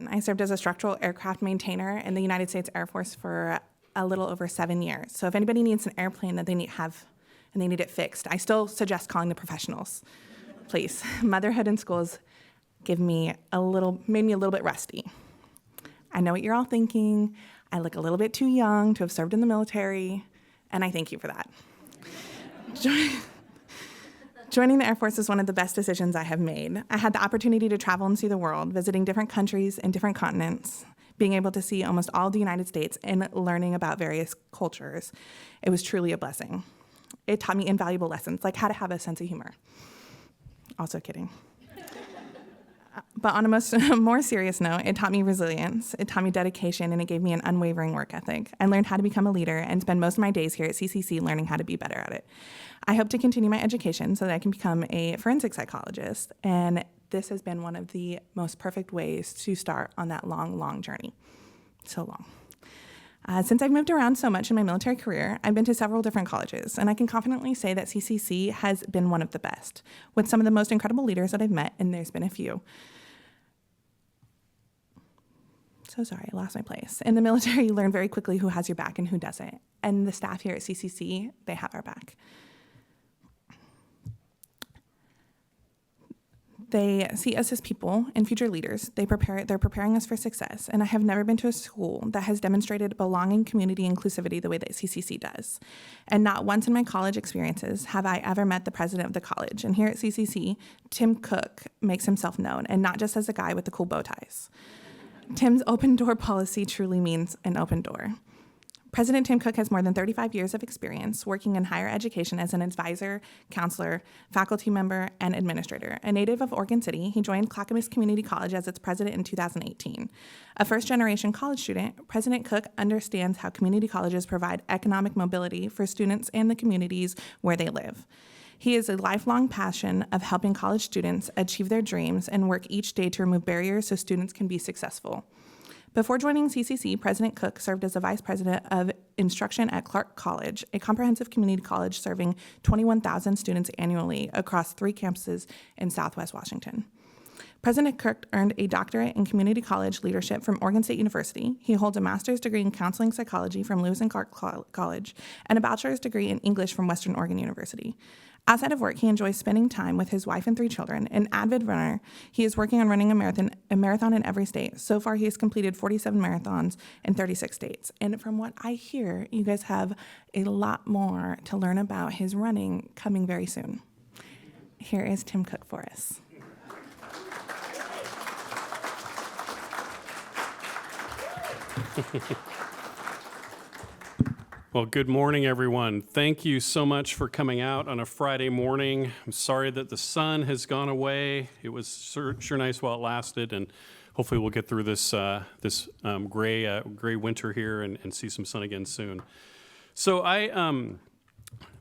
I served as a structural aircraft maintainer in the United States Air Force for a little over 7 years. So if anybody needs an airplane that they need it fixed, I still suggest calling the professionals, please. Motherhood in schools made me a little bit rusty. I know what you're all thinking. I look a little bit too young to have served in the military, and I thank you for that. Joining the Air Force is one of the best decisions I have made. I had the opportunity to travel and see the world, visiting different countries and different continents, being able to see almost all of the United States and learning about various cultures. It was truly a blessing. It taught me invaluable lessons, like how to have a sense of humor. Also kidding. But on a more serious note, it taught me resilience, it taught me dedication, and it gave me an unwavering work ethic. I learned how to become a leader and spend most of my days here at CCC learning how to be better at it. I hope to continue my education so that I can become a forensic psychologist, and this has been one of the most perfect ways to start on that long, long journey. So long. Since I've moved around so much in my military career, I've been to several different colleges, and I can confidently say that CCC has been one of the best, with some of the most incredible leaders that I've met, and there's been a few. So sorry, I lost my place. In the military, you learn very quickly who has your back and who doesn't, and the staff here at CCC, they have our back. They see us as people and future leaders. They're preparing us for success. And I have never been to a school that has demonstrated belonging, community, inclusivity the way that CCC does. And not once in my college experiences have I ever met the president of the college. And here at CCC, Tim Cook makes himself known, and not just as a guy with the cool bow ties. Tim's open door policy truly means an open door. President Tim Cook has more than 35 years of experience working in higher education as an advisor, counselor, faculty member, and administrator. A native of Oregon City, he joined Clackamas Community College as its president in 2018. A first-generation college student, President Cook understands how community colleges provide economic mobility for students and the communities where they live. He has a lifelong passion of helping college students achieve their dreams and work each day to remove barriers so students can be successful. Before joining CCC, President Cook served as the Vice President of Instruction at Clark College, a comprehensive community college serving 21,000 students annually across 3 campuses in Southwest Washington. President Cook earned a doctorate in community college leadership from Oregon State University. He holds a master's degree in counseling psychology from Lewis and Clark College and a bachelor's degree in English from Western Oregon University. Outside of work, he enjoys spending time with his wife and 3 children. An avid runner, he is working on running a marathon in every state. So far, he has completed 47 marathons in 36 states. And from what I hear, you guys have a lot more to learn about his running coming very soon. Here is Tim Cook for us. Well, good morning, everyone. Thank you so much for coming out on a Friday morning. I'm sorry that the sun has gone away. It was sure nice while it lasted, and hopefully we'll get through this gray winter here and see some sun again soon. So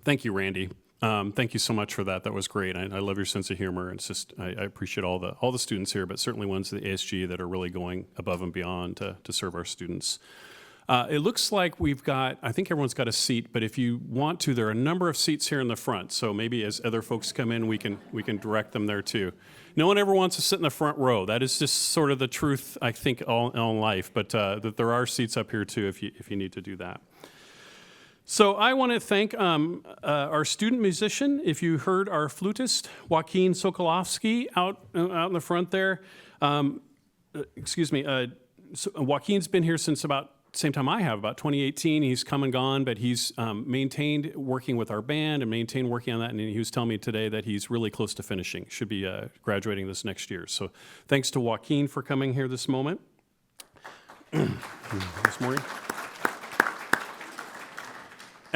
thank you, Randy. Thank you so much for that. That was great. I love your sense of humor. It's just I appreciate all the students here, but certainly ones at the ASG that are really going above and beyond to serve our students. It looks like I think everyone's got a seat, but if you want to, there are a number of seats here in the front. So maybe as other folks come in, we can direct them there too. No one ever wants to sit in the front row. That is just sort of the truth, I think, all in life. But that there are seats up here too if you need to do that. So I want to thank our student musician. If you heard our flutist, Joaquin Sokolovsky, out in the front there. So Joaquin's been here since about same time I have, about 2018. He's come and gone, but he's maintained working with our band and maintained working on that. And he was telling me today that he's really close to finishing, should be graduating this next year. So thanks to Joaquin for coming here this morning. And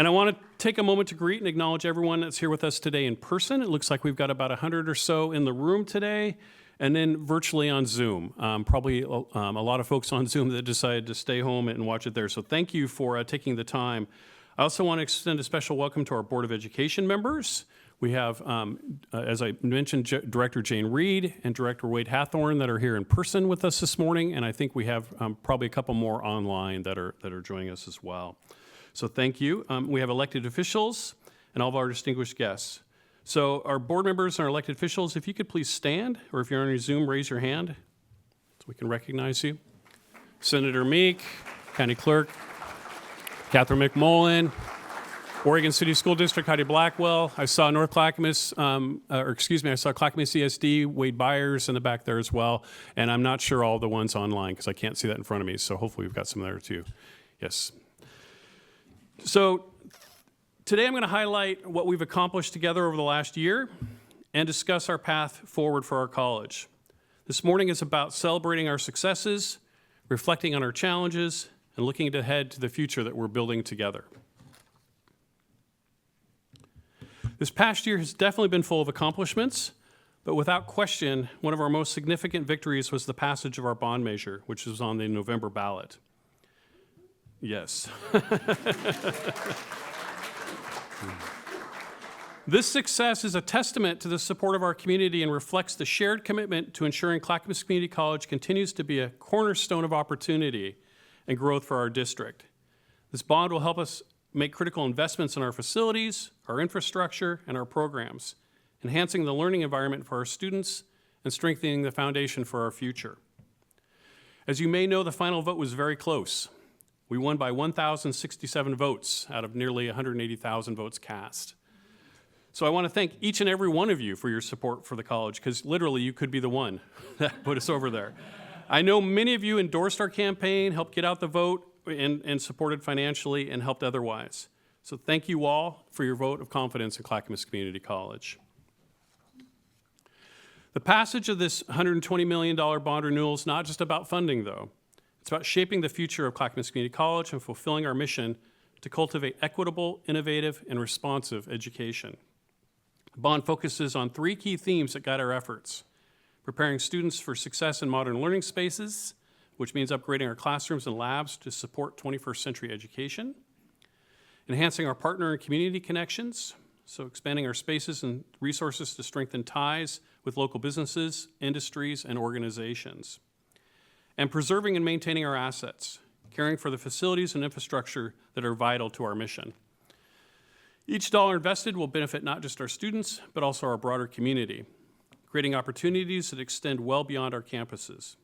I want to take a moment to greet and acknowledge everyone that's here with us today in person. It looks like we've got about 100 or so in the room today. And then virtually on Zoom. Probably a lot of folks on Zoom that decided to stay home and watch it there. So thank you for taking the time. I also want to extend a special welcome to our Board of Education members. We have, as I mentioned, Director Jane Reed and Director Wade Hathorn that are here in person with us this morning. And I think we have probably a couple more online that are joining us as well. So thank you. We have elected officials and all of our distinguished guests. So our board members and our elected officials, if you could please stand, or if you're on your Zoom, raise your hand. So we can recognize you. Senator Meek, County Clerk, Catherine McMullen, Oregon City School District, Heidi Blackwell. I saw North Clackamas, I saw Clackamas CSD, Wade Byers in the back there as well. And I'm not sure all the ones online because I can't see that in front of me. So hopefully we've got some there too. Yes. So today I'm going to highlight what we've accomplished together over the last year and discuss our path forward for our college. This morning is about celebrating our successes, reflecting on our challenges, and looking ahead to the future that we're building together. This past year has definitely been full of accomplishments, but without question, one of our most significant victories was the passage of our bond measure, which was on the November ballot. Yes. This success is a testament to the support of our community and reflects the shared commitment to ensuring Clackamas Community College continues to be a cornerstone of opportunity and growth for our district. This bond will help us make critical investments in our facilities, our infrastructure, and our programs, enhancing the learning environment for our students and strengthening the foundation for our future. As you may know, the final vote was very close. We won by 1,067 votes out of nearly 180,000 votes cast. So I want to thank each and every one of you for your support for the college, because literally you could be the one that put us over there. I know many of you endorsed our campaign, helped get out the vote, and supported financially and helped otherwise. So thank you all for your vote of confidence in Clackamas Community College. The passage of this $120 million bond renewal is not just about funding, though. It's about shaping the future of Clackamas Community College and fulfilling our mission to cultivate equitable, innovative, and responsive education. The bond focuses on three key themes that guide our efforts: preparing students for success in modern learning spaces, which means upgrading our classrooms and labs to support 21st century education, enhancing our partner and community connections, so expanding our spaces and resources to strengthen ties with local businesses, industries, and organizations, and preserving and maintaining our assets, caring for the facilities and infrastructure that are vital to our mission. Each dollar invested will benefit not just our students, but also our broader community, creating opportunities that extend well beyond our campuses.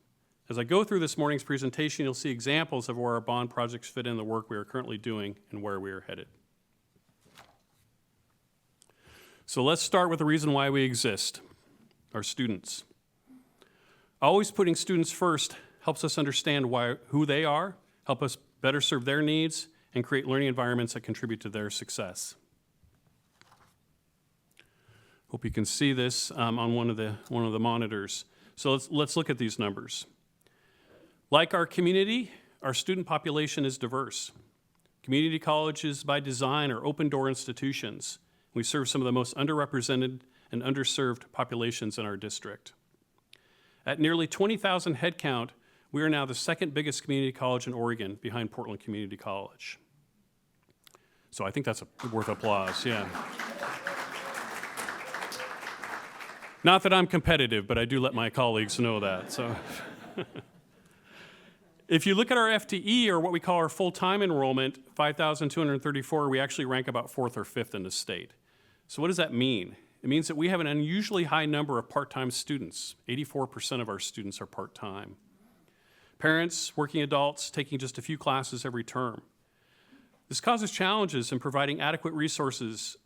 As I go through this morning's presentation, you'll see examples of where our bond projects fit in the work we are currently doing and where we are headed. So let's start with the reason why we exist, our students. Always putting students first helps us understand who they are, help us better serve their needs, and create learning environments that contribute to their success. Hope you can see this on one of the monitors. So let's look at these numbers. Like our community, our student population is diverse. Community colleges by design are open-door institutions. We serve some of the most underrepresented and underserved populations in our district. At nearly 20,000 headcount, we are now the second biggest community college in Oregon, behind Portland Community College. So I think that's worth applause, yeah. Not that I'm competitive, but I do let my colleagues know that. So, if you look at our FTE, or what we call our full-time enrollment, 5,234, we actually rank about 4th or 5th in the state. So what does that mean? It means that we have an unusually high number of part-time students. 84% of our students are part-time. Parents, working adults, taking just a few classes every term. This causes challenges in providing adequate resources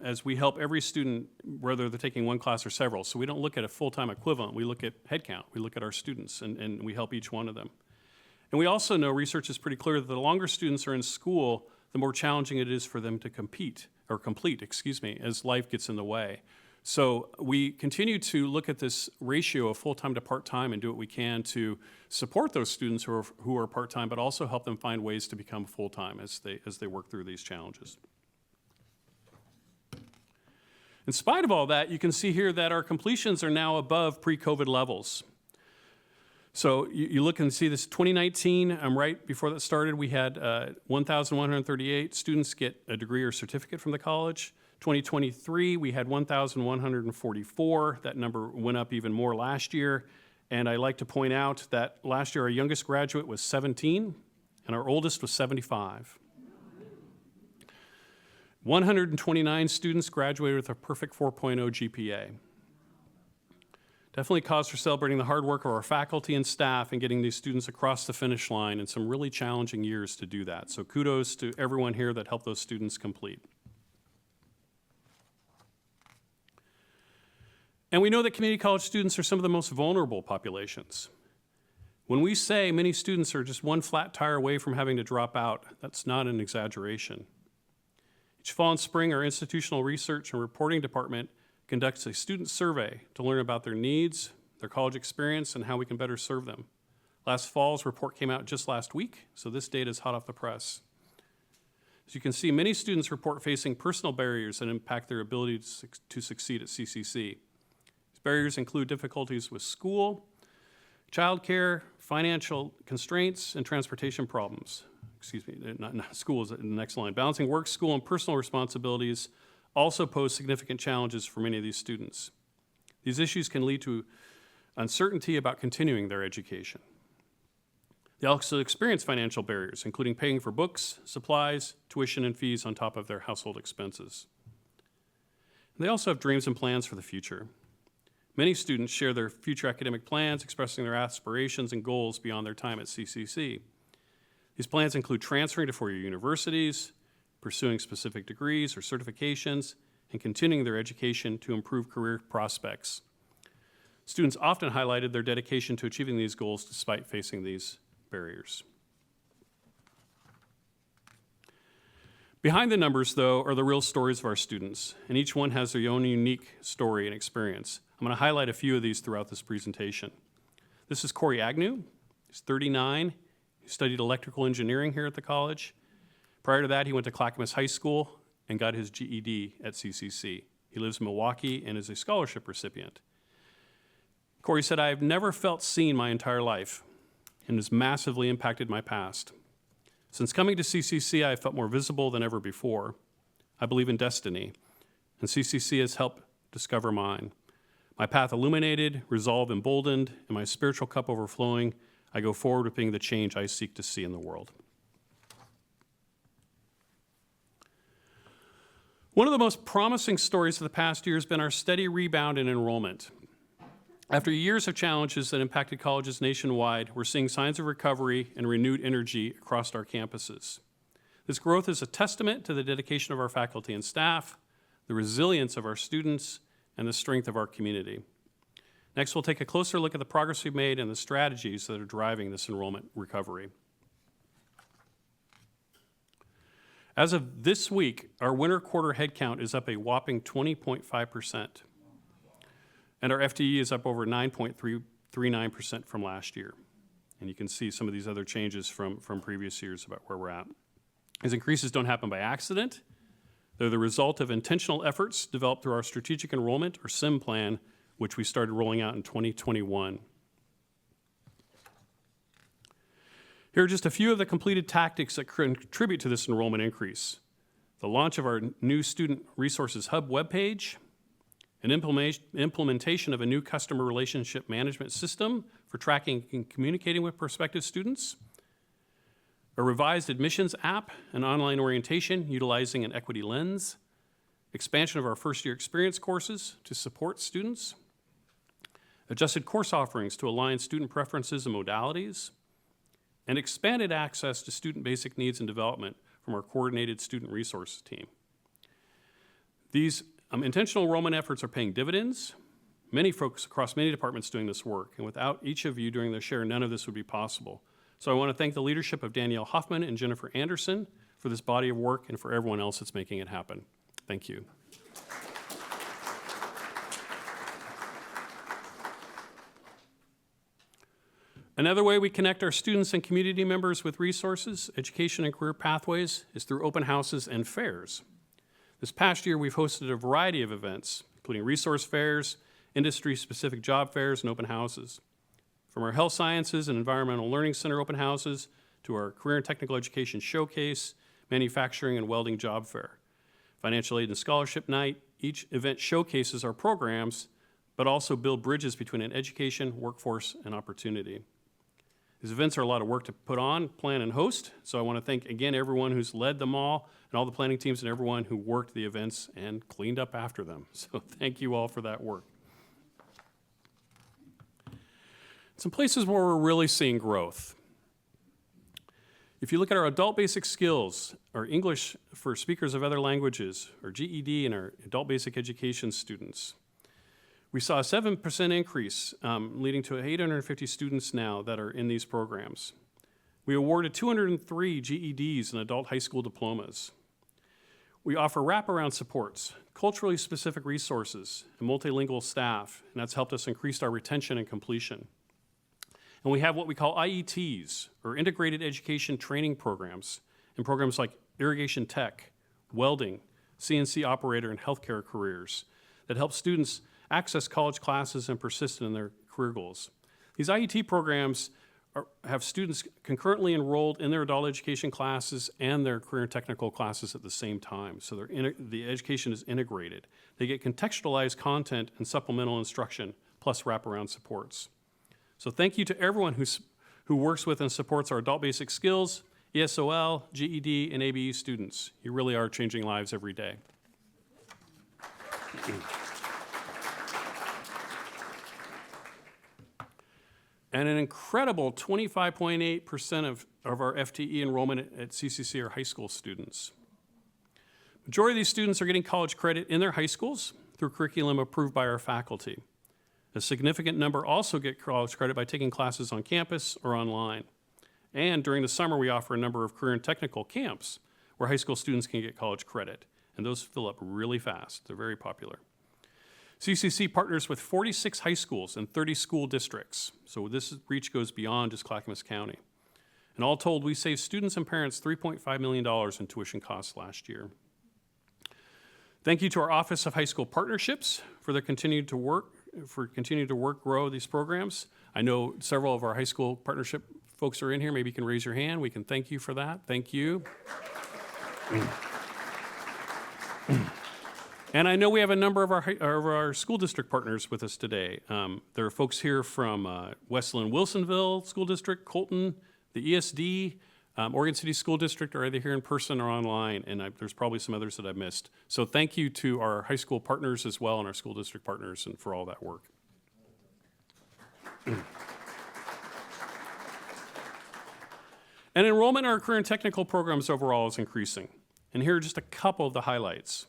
as we help every student, whether they're taking one class or several. So we don't look at a full-time equivalent. We look at headcount. We look at our students, and we help each one of them. And we also know research is pretty clear that the longer students are in school, the more challenging it is for them to complete, as life gets in the way. So we continue to look at this ratio of full-time to part-time and do what we can to support those students who are part-time, but also help them find ways to become full-time as they work through these challenges. In spite of all that, you can see here that our completions are now above pre-COVID levels. So you look and see this 2019, right before that started, we had 1,138 students get a degree or certificate from the college. 2023, we had 1,144. That number went up even more last year. And I like to point out that last year our youngest graduate was 17 and our oldest was 75. 129 students graduated with a perfect 4.0 GPA. Definitely cause for celebrating the hard work of our faculty and staff in getting these students across the finish line in some really challenging years to do that. So kudos to everyone here that helped those students complete. And we know that community college students are some of the most vulnerable populations. When we say many students are just one flat tire away from having to drop out, that's not an exaggeration. Each fall and spring, our institutional research and reporting department conducts a student survey to learn about their needs, their college experience, and how we can better serve them. Last fall's report came out just last week, so this data is hot off the press. As you can see, many students report facing personal barriers that impact their ability to succeed at CCC. These barriers include difficulties with school, childcare, financial constraints, and transportation problems. Excuse me, not school is in the next line. Balancing work, school, and personal responsibilities also pose significant challenges for many of these students. These issues can lead to uncertainty about continuing their education. They also experience financial barriers, including paying for books, supplies, tuition, and fees on top of their household expenses. They also have dreams and plans for the future. Many students share their future academic plans, expressing their aspirations and goals beyond their time at CCC. These plans include transferring to four-year universities, pursuing specific degrees or certifications, and continuing their education to improve career prospects. Students often highlighted their dedication to achieving these goals despite facing these barriers. Behind the numbers, though, are the real stories of our students, and each one has their own unique story and experience. I'm going to highlight a few of these throughout this presentation. This is Corey Agnew. He's 39. He studied electrical engineering here at the college. Prior to that, he went to Clackamas High School and got his GED at CCC. He lives in Milwaukee and is a scholarship recipient. Corey said, "I have never felt seen my entire life and has massively impacted my past. Since coming to CCC, I have felt more visible than ever before. I believe in destiny, and CCC has helped discover mine. My path illuminated, resolve emboldened, and my spiritual cup overflowing, I go forward with being the change I seek to see in the world." One of the most promising stories of the past year has been our steady rebound in enrollment. After years of challenges that impacted colleges nationwide, we're seeing signs of recovery and renewed energy across our campuses. This growth is a testament to the dedication of our faculty and staff, the resilience of our students, and the strength of our community. Next, we'll take a closer look at the progress we've made and the strategies that are driving this enrollment recovery. As of this week, our winter quarter headcount is up a whopping 20.5%, and our FTE is up over 9.39% from last year. And you can see some of these other changes from previous years about where we're at. These increases don't happen by accident. They're the result of intentional efforts developed through our Strategic Enrollment, or SIM plan, which we started rolling out in 2021. Here are just a few of the completed tactics that contribute to this enrollment increase. The launch of our new Student Resources Hub webpage, an implementation of a new customer relationship management system for tracking and communicating with prospective students, a revised admissions app, an online orientation utilizing an equity lens, expansion of our first-year experience courses to support students, adjusted course offerings to align student preferences and modalities, and expanded access to student basic needs and development from our coordinated student resources team. These intentional enrollment efforts are paying dividends. Many folks across many departments doing this work, and without each of you doing their share, none of this would be possible. So I want to thank the leadership of Danielle Hoffman and Jennifer Anderson for this body of work and for everyone else that's making it happen. Thank you. Another way we connect our students and community members with resources, education, and career pathways is through open houses and fairs. This past year, we've hosted a variety of events, including resource fairs, industry-specific job fairs, and open houses. From our Health Sciences and Environmental Learning Center open houses to our Career and Technical Education Showcase, Manufacturing and Welding Job Fair, Financial Aid and Scholarship Night, each event showcases our programs, but also build bridges between an education, workforce, and opportunity. These events are a lot of work to put on, plan, and host, so I want to thank again everyone who's led them all, and all the planning teams and everyone who worked the events and cleaned up after them. So thank you all for that work. Some places where we're really seeing growth. If you look at our adult basic skills, our English for speakers of other languages, our GED and our adult basic education students, we saw a 7% increase, leading to 850 students now that are in these programs. We awarded 203 GEDs and adult high school diplomas. We offer wraparound supports, culturally specific resources, and multilingual staff, and that's helped us increase our retention and completion. And we have what we call IETs, or Integrated Education Training Programs, and programs like irrigation tech, welding, CNC operator, and healthcare careers that help students access college classes and persist in their career goals. These IET programs have students concurrently enrolled in their adult education classes and their career and technical classes at the same time. So the education is integrated. They get contextualized content and supplemental instruction, plus wraparound supports. So thank you to everyone who works with and supports our adult basic skills, ESOL, GED, and ABE students. You really are changing lives every day. And an incredible 25.8% of our FTE enrollment at CCC are high school students. Majority of these students are getting college credit in their high schools through curriculum approved by our faculty. A significant number also get college credit by taking classes on campus or online. And during the summer, we offer a number of career and technical camps where high school students can get college credit. And those fill up really fast. They're very popular. CCC partners with 46 high schools and 30 school districts. So this reach goes beyond just Clackamas County. And all told, we saved students and parents $3.5 million in tuition costs last year. Thank you to our Office of High School Partnerships for their continuing to work, grow these programs. I know several of our high school partnership folks are in here. Maybe you can raise your hand. We can thank you for that. Thank you. And I know we have a number of our school district partners with us today. There are folks here from Westland-Wilsonville School District, Colton, the ESD, Oregon City School District are either here in person or online, and there's probably some others that I missed. So thank you to our high school partners as well and our school district partners and for all that work. And enrollment in our career and technical programs overall is increasing. And here are just a couple of the highlights.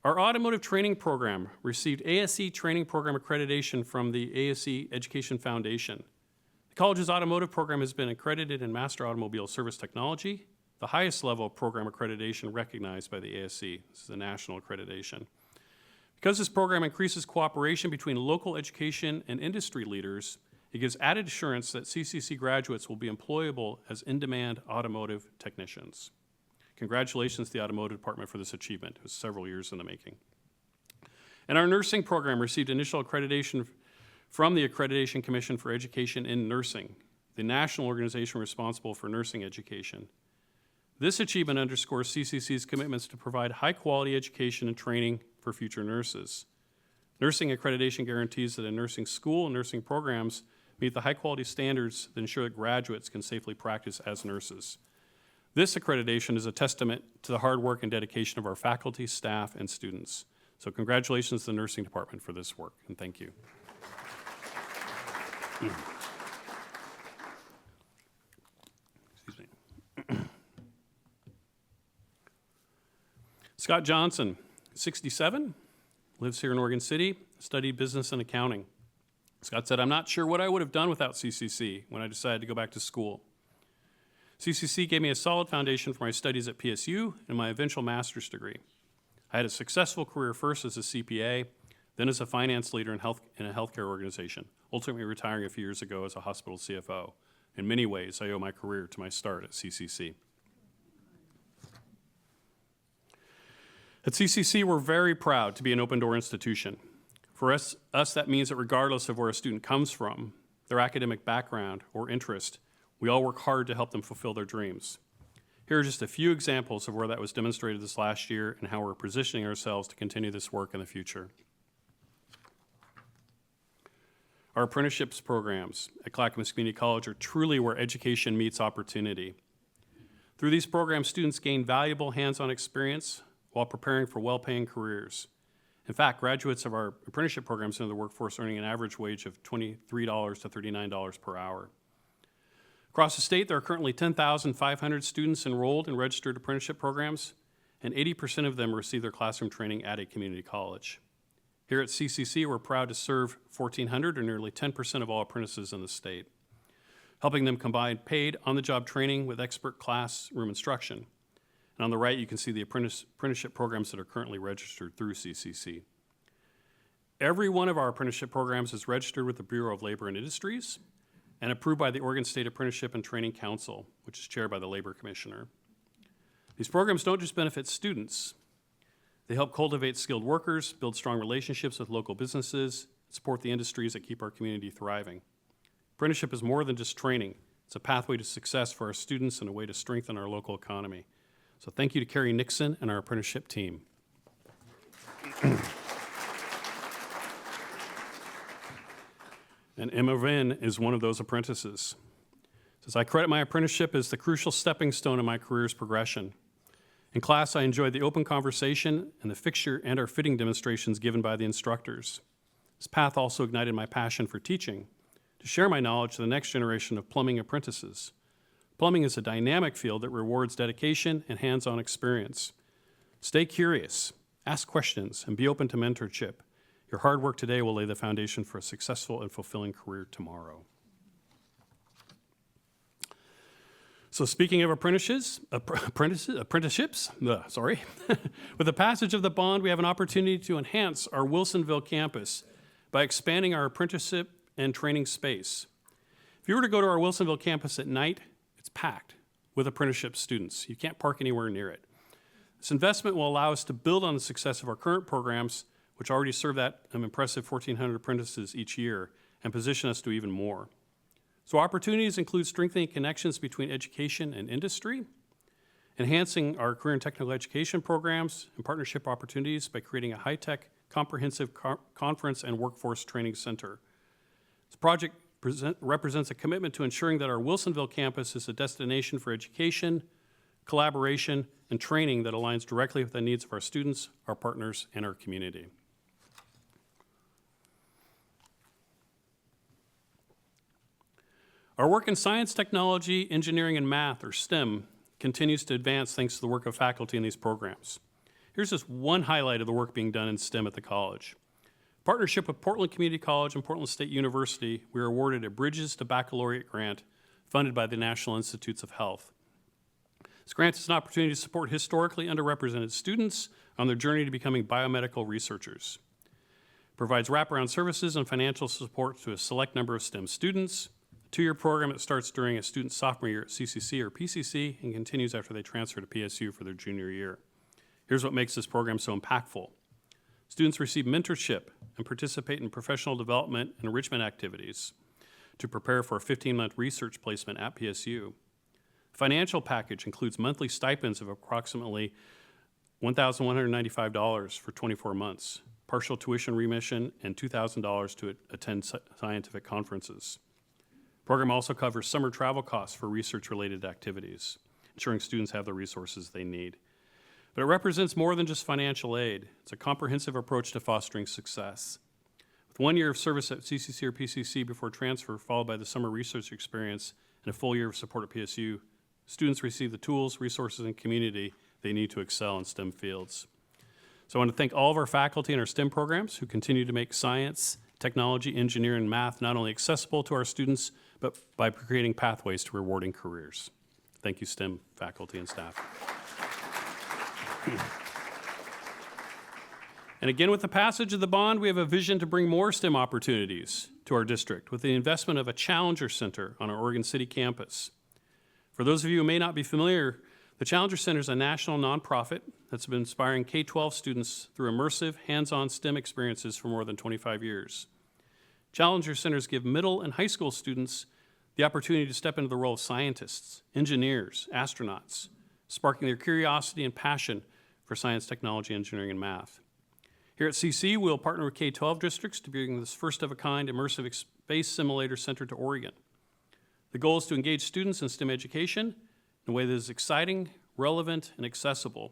Our automotive training program received ASE training program accreditation from the ASE Education Foundation. The college's automotive program has been accredited in Master Automobile Service Technology, the highest level of program accreditation recognized by the ASE. This is a national accreditation. Because this program increases cooperation between local education and industry leaders, it gives added assurance that CCC graduates will be employable as in-demand automotive technicians. Congratulations to the automotive department for this achievement. It was several years in the making. And our nursing program received initial accreditation from the Accreditation Commission for Education in Nursing, the national organization responsible for nursing education. This achievement underscores CCC's commitments to provide high-quality education and training for future nurses. Nursing accreditation guarantees that a nursing school and nursing programs meet the high-quality standards that ensure that graduates can safely practice as nurses. This accreditation is a testament to the hard work and dedication of our faculty, staff, and students. So congratulations to the nursing department for this work, and thank you. Excuse me. Scott Johnson, 67, lives here in Oregon City, studied business and accounting. Scott said, "I'm not sure what I would have done without CCC when I decided to go back to school. CCC gave me a solid foundation for my studies at PSU and my eventual master's degree. I had a successful career first as a CPA, then as a finance leader in a healthcare organization, ultimately retiring a few years ago as a hospital CFO. In many ways, I owe my career to my start at CCC. At CCC, we're very proud to be an open-door institution. For us, that means that regardless of where a student comes from, their academic background or interest, we all work hard to help them fulfill their dreams. Here are just a few examples of where that was demonstrated this last year and how we're positioning ourselves to continue this work in the future. Our apprenticeships programs at Clackamas Community College are truly where education meets opportunity. Through these programs, students gain valuable hands-on experience while preparing for well-paying careers. In fact, graduates of our apprenticeship programs enter the workforce earning an average wage of $23 to $39 per hour. Across the state, there are currently 10,500 students enrolled in registered apprenticeship programs, and 80% of them receive their classroom training at a community college. Here at CCC, we're proud to serve 1,400, or nearly 10% of all apprentices in the state, helping them combine paid on-the-job training with expert classroom instruction. And on the right, you can see the apprenticeship programs that are currently registered through CCC. Every one of our apprenticeship programs is registered with the Bureau of Labor and Industries and approved by the Oregon State Apprenticeship and Training Council, which is chaired by the Labor Commissioner. These programs don't just benefit students. They help cultivate skilled workers, build strong relationships with local businesses, support the industries that keep our community thriving. Apprenticeship is more than just training. It's a pathway to success for our students and a way to strengthen our local economy. So thank you to Carrie Nixon and our apprenticeship team. And Emma Vin is one of those apprentices. Says, I credit my apprenticeship as the crucial stepping stone in my career's progression. In class, I enjoyed the open conversation and the fixture and our fitting demonstrations given by the instructors. This path also ignited my passion for teaching, to share my knowledge to the next generation of plumbing apprentices. Plumbing is a dynamic field that rewards dedication and hands-on experience. Stay curious, ask questions, and be open to mentorship. Your hard work today will lay the foundation for a successful and fulfilling career tomorrow. So speaking of apprenticeships, with the passage of the bond, we have an opportunity to enhance our Wilsonville campus by expanding our apprenticeship and training space. If you were to go to our Wilsonville campus at night, it's packed with apprenticeship students. You can't park anywhere near it. This investment will allow us to build on the success of our current programs, which already serve that impressive 1,400 apprentices each year, and position us to even more. So opportunities include strengthening connections between education and industry, enhancing our career and technical education programs and partnership opportunities by creating a high-tech, comprehensive conference and workforce training center. This project represents a commitment to ensuring that our Wilsonville campus is a destination for education, collaboration, and training that aligns directly with the needs of our students, our partners, and our community. Our work in science, technology, engineering, and math, or STEM, continues to advance thanks to the work of faculty in these programs. Here's just one highlight of the work being done in STEM at the college. In partnership with Portland Community College and Portland State University, we were awarded a Bridges to Baccalaureate grant funded by the National Institutes of Health. This grant is an opportunity to support historically underrepresented students on their journey to becoming biomedical researchers. It provides wraparound services and financial support to a select number of STEM students. A two-year program that starts during a student's sophomore year at CCC or PCC and continues after they transfer to PSU for their junior year. Here's what makes this program so impactful. Students receive mentorship and participate in professional development and enrichment activities to prepare for a 15-month research placement at PSU. The financial package includes monthly stipends of approximately $1,195 for 24 months, partial tuition remission, and $2,000 to attend scientific conferences. The program also covers summer travel costs for research-related activities, ensuring students have the resources they need. But it represents more than just financial aid. It's a comprehensive approach to fostering success. With 1 year of service at CCC or PCC before transfer, followed by the summer research experience and a full year of support at PSU, students receive the tools, resources, and community they need to excel in STEM fields. So I want to thank all of our faculty in our STEM programs who continue to make science, technology, engineering, and math not only accessible to our students, but by creating pathways to rewarding careers. Thank you, STEM faculty and staff. And again, with the passage of the bond, we have a vision to bring more STEM opportunities to our district with the investment of a Challenger Center on our Oregon City campus. For those of you who may not be familiar, the Challenger Center is a national nonprofit that's been inspiring K-12 students through immersive, hands-on STEM experiences for more than 25 years. Challenger Centers give middle and high school students the opportunity to step into the role of scientists, engineers, astronauts, sparking their curiosity and passion for science, technology, engineering, and math. Here at CC, we'll partner with K-12 districts to bring this first-of-a-kind immersive space simulator center to Oregon. The goal is to engage students in STEM education in a way that is exciting, relevant, and accessible,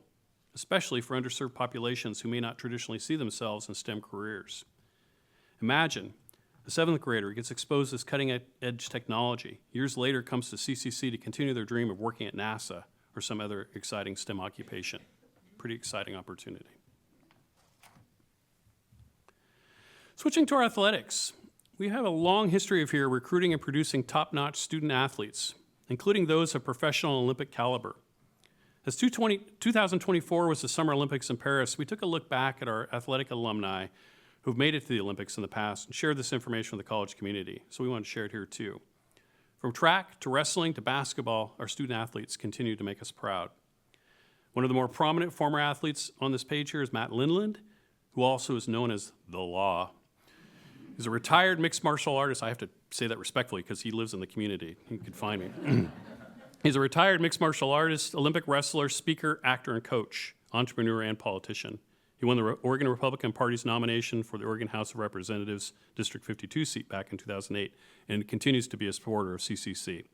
especially for underserved populations who may not traditionally see themselves in STEM careers. Imagine a 7th grader gets exposed to this cutting-edge technology. Years later comes to CCC to continue their dream of working at NASA or some other exciting STEM occupation. Pretty exciting opportunity. Switching to our athletics, we have a long history of here recruiting and producing top-notch student athletes, including those of professional Olympic caliber. As 2024 was the Summer Olympics in Paris, we took a look back at our athletic alumni who've made it to the Olympics in the past and shared this information with the college community. So we want to share it here too. From track to wrestling to basketball, our student athletes continue to make us proud. One of the more prominent former athletes on this page here is Matt Lindland, who also is known as The Law. He's a retired mixed martial artist. I have to say that respectfully because he lives in the community. He can find me. He's a retired mixed martial artist, Olympic wrestler, speaker, actor, and coach, entrepreneur, and politician. He won the Oregon Republican Party's nomination for the Oregon House of Representatives District 52 seat back in 2008 and continues to be a supporter of CCC.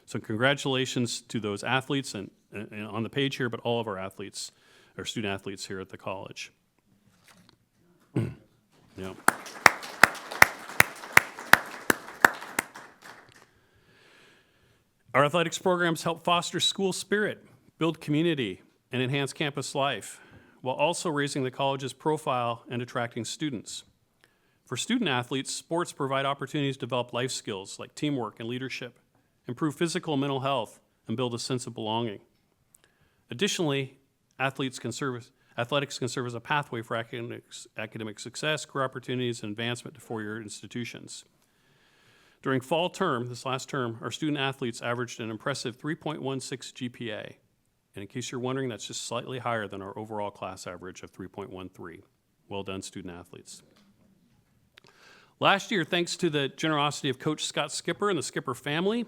So congratulations to those athletes and on the page here, but all of our athletes, our student athletes here at the college. Yeah. Our athletics programs help foster school spirit, build community, and enhance campus life, while also raising the college's profile and attracting students. For student athletes, sports provide opportunities to develop life skills like teamwork and leadership, improve physical and mental health, and build a sense of belonging. Additionally, athletics can serve as a pathway for academic success, career opportunities, and advancement to four-year institutions. During fall term, this last term, our student athletes averaged an impressive 3.16 GPA. And in case you're wondering, that's just slightly higher than our overall class average of 3.13. Well done, student athletes. Last year, thanks to the generosity of Coach Scott Skipper and the Skipper family,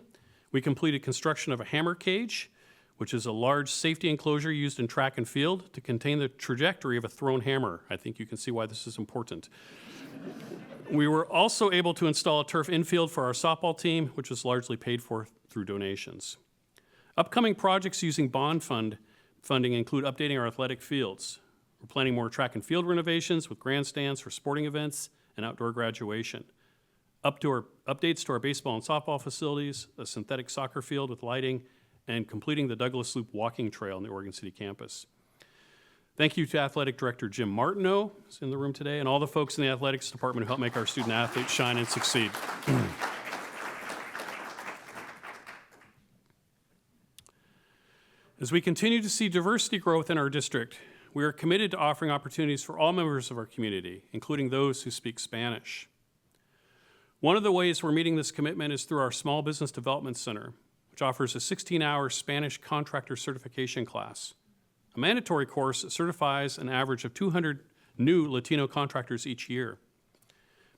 we completed construction of a hammer cage, which is a large safety enclosure used in track and field to contain the trajectory of a thrown hammer. I think you can see why this is important. We were also able to install a turf infield for our softball team, which was largely paid for through donations. Upcoming projects using bond funding include updating our athletic fields. We're planning more track and field renovations with grandstands for sporting events and outdoor graduation. Updates to our baseball and softball facilities, a synthetic soccer field with lighting, and completing the Douglas Loop walking trail on the Oregon City campus. Thank you to Athletic Director Jim Martineau, who's in the room today, and all the folks in the athletics department who help make our student athletes shine and succeed. As we continue to see diversity growth in our district, we are committed to offering opportunities for all members of our community, including those who speak Spanish. One of the ways we're meeting this commitment is through our Small Business Development Center, which offers a 16-hour Spanish contractor certification class, a mandatory course that certifies an average of 200 new Latino contractors each year.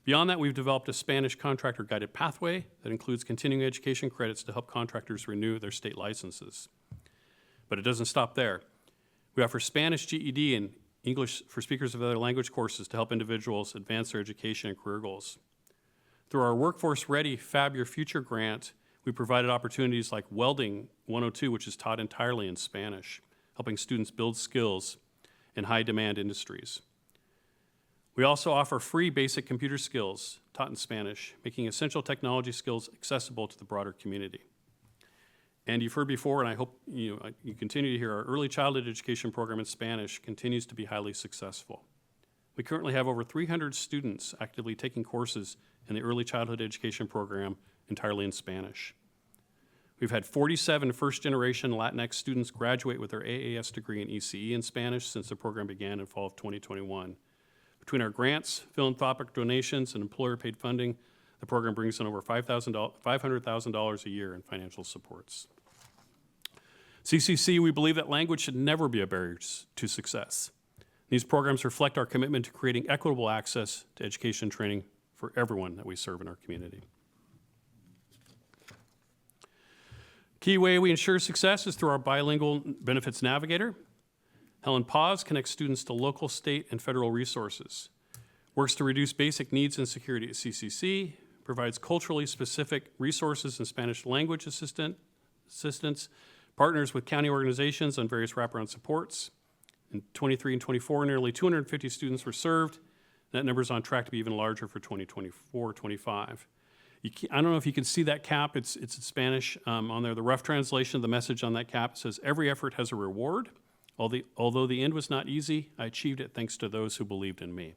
Beyond that, we've developed a Spanish contractor guided pathway that includes continuing education credits to help contractors renew their state licenses. But it doesn't stop there. We offer Spanish GED and English for speakers of other language courses to help individuals advance their education and career goals. Through our Workforce Ready Fab Your Future grant, we provided opportunities like Welding 102, which is taught entirely in Spanish, helping students build skills in high-demand industries. We also offer free basic computer skills taught in Spanish, making essential technology skills accessible to the broader community. And you've heard before, and I hope you continue to hear, our early childhood education program in Spanish continues to be highly successful. We currently have over 300 students actively taking courses in the early childhood education program entirely in Spanish. We've had 47 first-generation Latinx students graduate with their AAS degree in ECE in Spanish since the program began in fall of 2021. Between our grants, philanthropic donations, and employer-paid funding, the program brings in over $500,000 a year in financial supports. CCC, we believe that language should never be a barrier to success. These programs reflect our commitment to creating equitable access to education and training for everyone that we serve in our community. Key way we ensure success is through our bilingual benefits navigator. Helen Paz connects students to local, state, and federal resources, works to reduce basic needs and security at CCC, provides culturally specific resources and Spanish language assistance, partners with county organizations on various wraparound supports, In 23 and 24, nearly 250 students were served. That number is on track to be even larger for 2024-25. I don't know if you can see that cap. It's in Spanish on there. The rough translation of the message on that cap says, "Every effort has a reward. Although the end was not easy, I achieved it thanks to those who believed in me."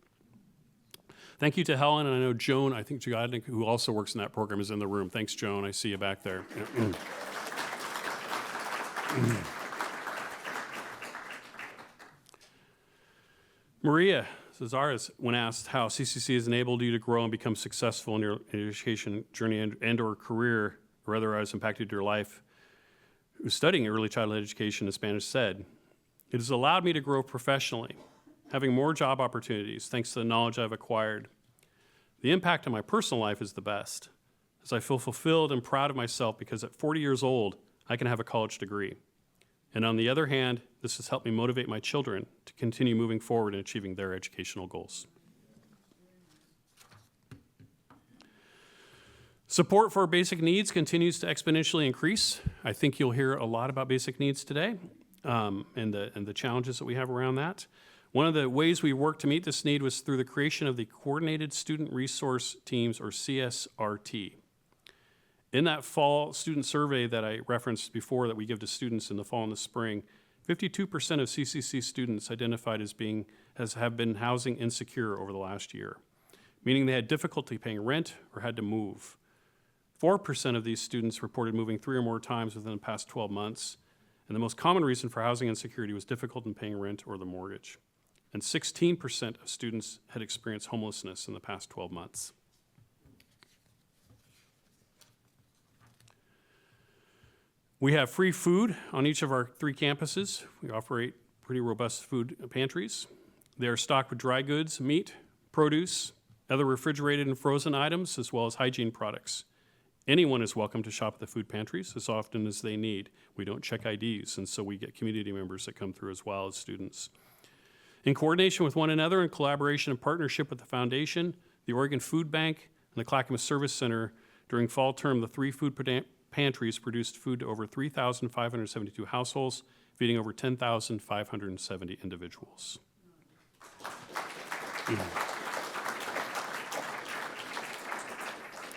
Thank you to Helen, and I know Joan, I think Jagodnik, who also works in that program, is in the room. Thanks, Joan. I see you back there. Maria Cesares, when asked how CCC has enabled you to grow and become successful in your education journey and or career, or otherwise impacted your life, who's studying early childhood education in Spanish, said, "It has allowed me to grow professionally, having more job opportunities thanks to the knowledge I've acquired. The impact on my personal life is the best, as I feel fulfilled and proud of myself because at 40 years old, I can have a college degree. And on the other hand, this has helped me motivate my children to continue moving forward and achieving their educational goals." Support for basic needs continues to exponentially increase. I think you'll hear a lot about basic needs today and the challenges that we have around that. One of the ways we worked to meet this need was through the creation of the Coordinated Student Resource Teams, or CSRT. In that fall student survey that I referenced before that we give to students in the fall and the spring, 52% of CCC students identified as have been housing insecure over the last year, meaning they had difficulty paying rent or had to move. 4% of these students reported moving 3 or more times within the past 12 months, and the most common reason for housing insecurity was difficulty in paying rent or the mortgage. And 16% of students had experienced homelessness in the past 12 months. We have free food on each of our 3 campuses. We operate pretty robust food pantries. They are stocked with dry goods, meat, produce, other refrigerated and frozen items, as well as hygiene products. Anyone is welcome to shop at the food pantries as often as they need. We don't check IDs, and so we get community members that come through as well as students. In coordination with one another, in collaboration and partnership with the Foundation, the Oregon Food Bank, and the Clackamas Service Center, during fall term, the 3 food pantries produced food to over 3,572 households, feeding over 10,570 individuals.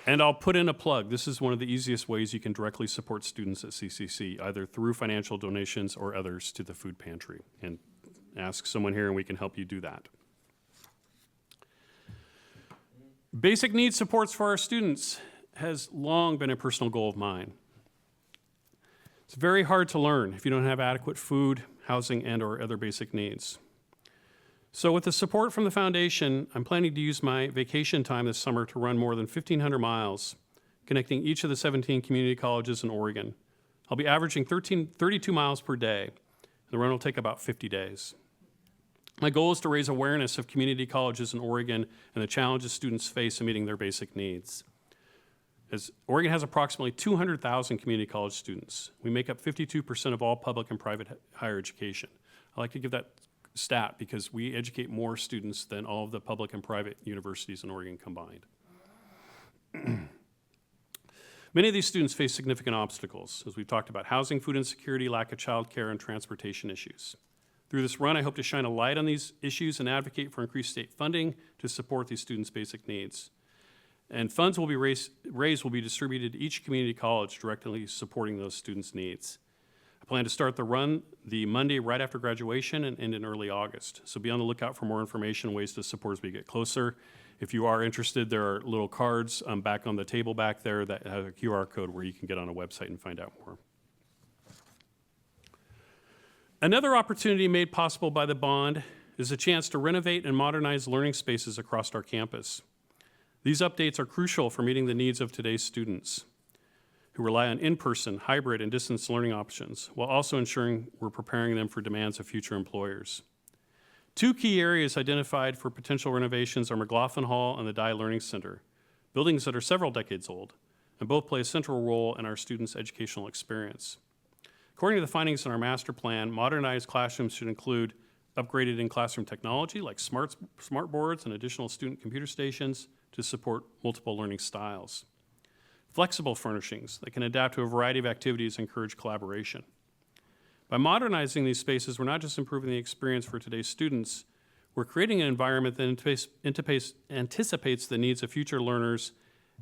And I'll put in a plug. This is one of the easiest ways you can directly support students at CCC, either through financial donations or others to the food pantry. And ask someone here and we can help you do that. Basic needs supports for our students has long been a personal goal of mine. It's very hard to learn if you don't have adequate food, housing, and or other basic needs. So with the support from the Foundation, I'm planning to use my vacation time this summer to run more than 1,500 miles, connecting each of the 17 community colleges in Oregon. I'll be averaging 32 miles per day. The run will take about 50 days. My goal is to raise awareness of community colleges in Oregon and the challenges students face in meeting their basic needs. As Oregon has approximately 200,000 community college students. We make up 52% of all public and private higher education. I like to give that stat because we educate more students than all of the public and private universities in Oregon combined. Many of these students face significant obstacles, as we've talked about: housing, food insecurity, lack of childcare, and transportation issues. Through this run, I hope to shine a light on these issues and advocate for increased state funding to support these students' basic needs. And funds will be raised will be distributed to each community college directly supporting those students' needs. I plan to start the run the Monday right after graduation and end in early August. So be on the lookout for more information and ways to support as we get closer. If you are interested, there are little cards back on the table back there that have a QR code where you can get on a website and find out more. Another opportunity made possible by the bond is a chance to renovate and modernize learning spaces across our campus. These updates are crucial for meeting the needs of today's students who rely on in-person, hybrid, and distance learning options, while also ensuring we're preparing them for demands of future employers. 2 key areas identified for potential renovations are McLaughlin Hall and the Dye Learning Center, buildings that are several decades old, and both play a central role in our students' educational experience. According to the findings in our master plan, modernized classrooms should include upgraded in-classroom technology like smart boards and additional student computer stations to support multiple learning styles. Flexible furnishings that can adapt to a variety of activities and encourage collaboration. By modernizing these spaces, we're not just improving the experience for today's students, we're creating an environment that anticipates the needs of future learners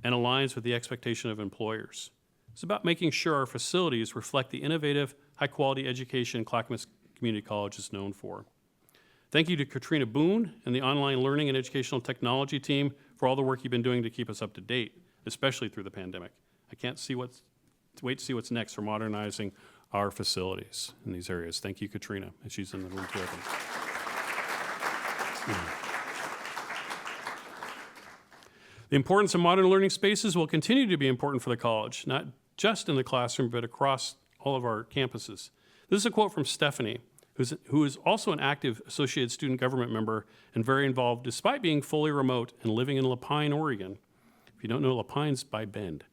and aligns with the expectation of employers. It's about making sure our facilities reflect the innovative, high-quality education Clackamas Community College is known for. Thank you to Katrina Boone and the online learning and educational technology team for all the work you've been doing to keep us up to date, especially through the pandemic. I can't wait to see what's next for modernizing our facilities in these areas. Thank you, Katrina, and she's in the room too, I think. The importance of modern learning spaces will continue to be important for the college, not just in the classroom, but across all of our campuses. This is a quote from Stephanie, who is also an active Associated Student Government member and very involved despite being fully remote and living in Lapine, Oregon. If you don't know, Lapine's by Bend.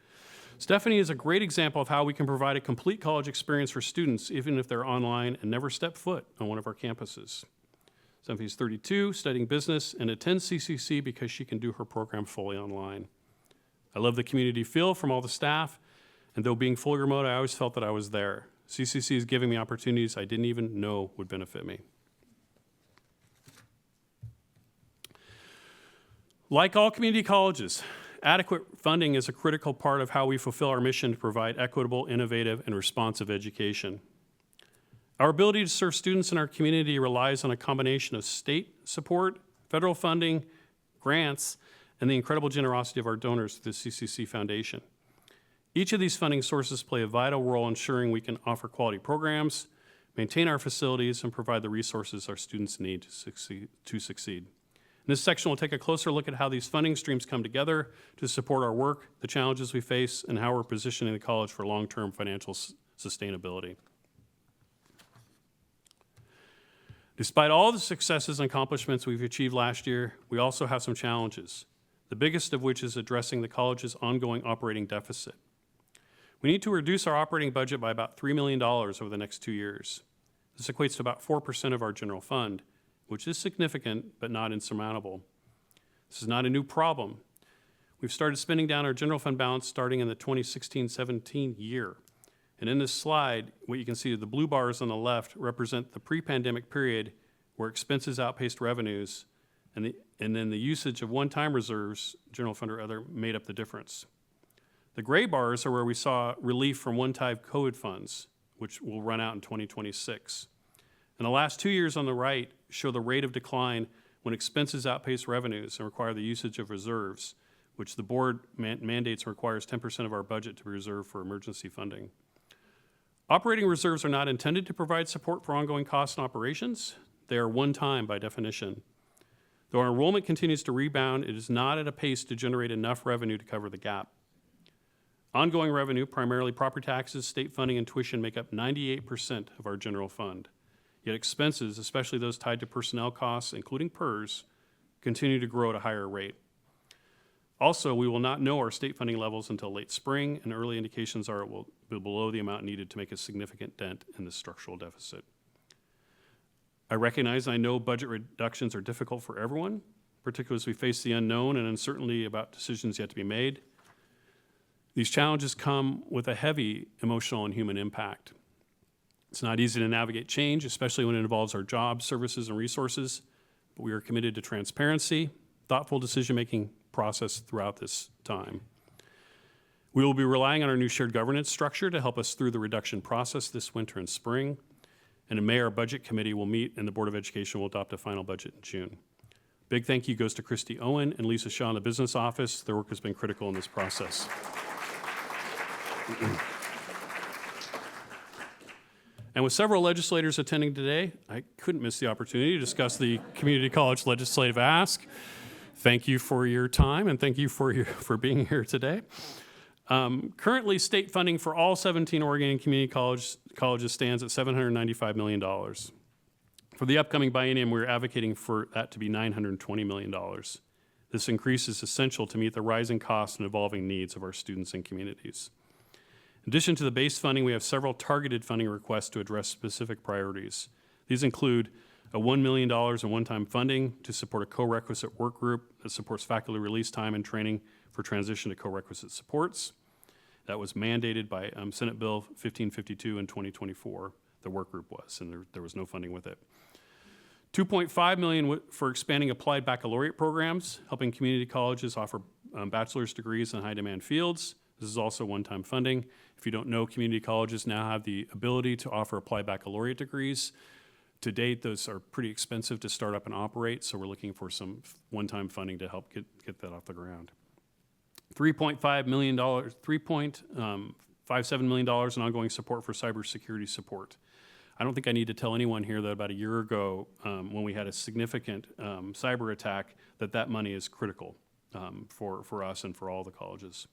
Stephanie is a great example of how we can provide a complete college experience for students, even if they're online and never step foot on one of our campuses. Stephanie's 32, studying business, and attends CCC because she can do her program fully online. I love the community feel from all the staff, and though being fully remote, I always felt that I was there. CCC is giving me opportunities I didn't even know would benefit me. Like all community colleges, adequate funding is a critical part of how we fulfill our mission to provide equitable, innovative, and responsive education. Our ability to serve students in our community relies on a combination of state support, federal funding, grants, and the incredible generosity of our donors through the CCC Foundation. Each of these funding sources play a vital role ensuring we can offer quality programs, maintain our facilities, and provide the resources our students need to succeed. In this section, we'll take a closer look at how these funding streams come together to support our work, the challenges we face, and how we're positioning the college for long-term financial sustainability. Despite all the successes and accomplishments we've achieved last year, we also have some challenges, the biggest of which is addressing the college's ongoing operating deficit. We need to reduce our operating budget by about $3 million over the next 2 years. This equates to about 4% of our general fund, which is significant but not insurmountable. This is not a new problem. We've started spending down our general fund balance starting in the 2016-17 year. And in this slide, what you can see, the blue bars on the left represent the pre-pandemic period where expenses outpaced revenues, and then the usage of one-time reserves, general fund or other, made up the difference. The gray bars are where we saw relief from one-time COVID funds, which will run out in 2026. And the last 2 years on the right show the rate of decline when expenses outpace revenues and require the usage of reserves, which the board mandates requires 10% of our budget to be reserved for emergency funding. Operating reserves are not intended to provide support for ongoing costs and operations. They are one-time by definition. Though our enrollment continues to rebound, it is not at a pace to generate enough revenue to cover the gap. Ongoing revenue, primarily property taxes, state funding, and tuition, make up 98% of our general fund. Yet expenses, especially those tied to personnel costs, including PERS, continue to grow at a higher rate. Also, we will not know our state funding levels until late spring, and early indications are it will be below the amount needed to make a significant dent in the structural deficit. I recognize and I know budget reductions are difficult for everyone, particularly as we face the unknown and uncertainty about decisions yet to be made. These challenges come with a heavy emotional and human impact. It's not easy to navigate change, especially when it involves our jobs, services, and resources, but we are committed to transparency, thoughtful decision-making process throughout this time. We will be relying on our new shared governance structure to help us through the reduction process this winter and spring. And in May, our budget committee will meet and the Board of Education will adopt a final budget in June. Big thank you goes to Christy Owen and Lisa Shaw in the business office. Their work has been critical in this process. And with several legislators attending today, I couldn't miss the opportunity to discuss the Community College Legislative Ask. Thank you for your time and thank you for being here today. Currently, state funding for all 17 Oregon community colleges stands at $795 million. For the upcoming biennium, we're advocating for that to be $920 million. This increase is essential to meet the rising costs and evolving needs of our students and communities. In addition to the base funding, we have several targeted funding requests to address specific priorities. These include a $1 million in one-time funding to support a co-requisite work group that supports faculty release time and training for transition to co-requisite supports. That was mandated by Senate Bill 1552 in 2024. the work group was, and there was no funding with it. $2.5 million for expanding applied baccalaureate programs, helping community colleges offer bachelor's degrees in high-demand fields. This is also one-time funding. If you don't know, community colleges now have the ability to offer applied baccalaureate degrees. To date, those are pretty expensive to start up and operate, so we're looking for some one-time funding to help get that off the ground. $3.57 million in ongoing support for cybersecurity support. I don't think I need to tell anyone here that about a year ago, when we had a significant cyber attack, that money is critical for us and for all the colleges.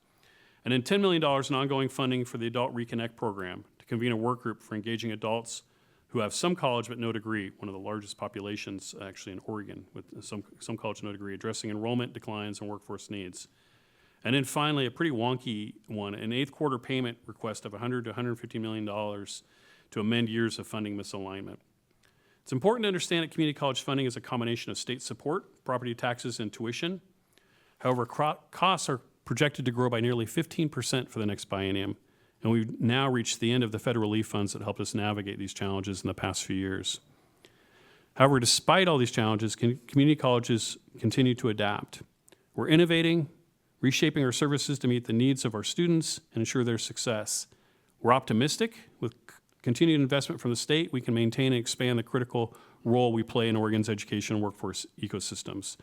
And then $10 million in ongoing funding for the Adult Reconnect program to convene a work group for engaging adults who have some college but no degree, one of the largest populations actually in Oregon with some college no degree, addressing enrollment declines and workforce needs. And then finally, a pretty wonky one, an 8th quarter payment request of $100 to $150 million to amend years of funding misalignment. It's important to understand that community college funding is a combination of state support, property taxes, and tuition. However, costs are projected to grow by nearly 15% for the next biennium, and we've now reached the end of the federal relief funds that helped us navigate these challenges in the past few years. However, despite all these challenges, community colleges continue to adapt. We're innovating, reshaping our services to meet the needs of our students and ensure their success. We're optimistic. With continued investment from the state, we can maintain and expand the critical role we play in Oregon's education and workforce ecosystems.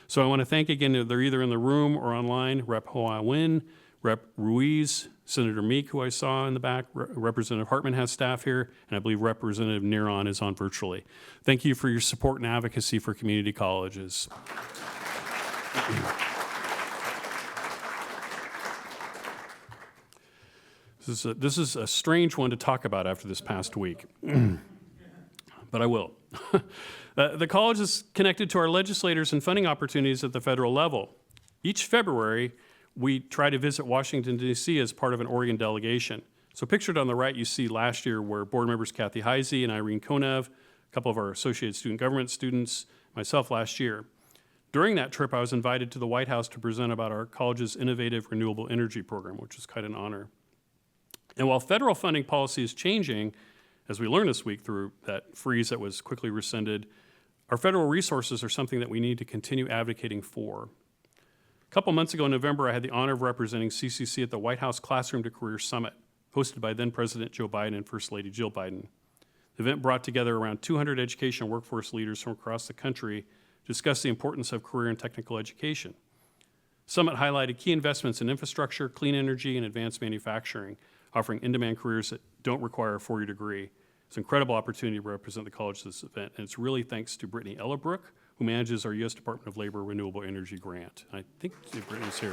So I want to thank again, they're either in the room or online, Rep. Hoa Nguyen, Rep. Ruiz, Senator Meek, who I saw in the back, Representative Hartman has staff here, and I believe Representative Neron is on virtually. Thank you for your support and advocacy for community colleges. This is a strange one to talk about after this past week, but I will. The college is connected to our legislators and funding opportunities at the federal level. Each February, we try to visit Washington, D.C. as part of an Oregon delegation. So pictured on the right, you see last year where board members Kathy Heise and Irene Konev, a couple of our Associated Student Government students, myself last year. During that trip, I was invited to the White House to present about our college's innovative renewable energy program, which was quite an honor. And while federal funding policy is changing, as we learned this week through that freeze that was quickly rescinded, our federal resources are something that we need to continue advocating for. A couple months ago in November, I had the honor of representing CCC at the White House Classroom to Career Summit, hosted by then President Joe Biden and First Lady Jill Biden. The event brought together around 200 education and workforce leaders from across the country to discuss the importance of career and technical education. Summit highlighted key investments in infrastructure, clean energy, and advanced manufacturing, offering in-demand careers that don't require a four-year degree. It's an incredible opportunity to represent the college at this event, and it's really thanks to Brittany Ellabrook, who manages our U.S. Department of Labor Renewable Energy Grant. I think Brittany's here.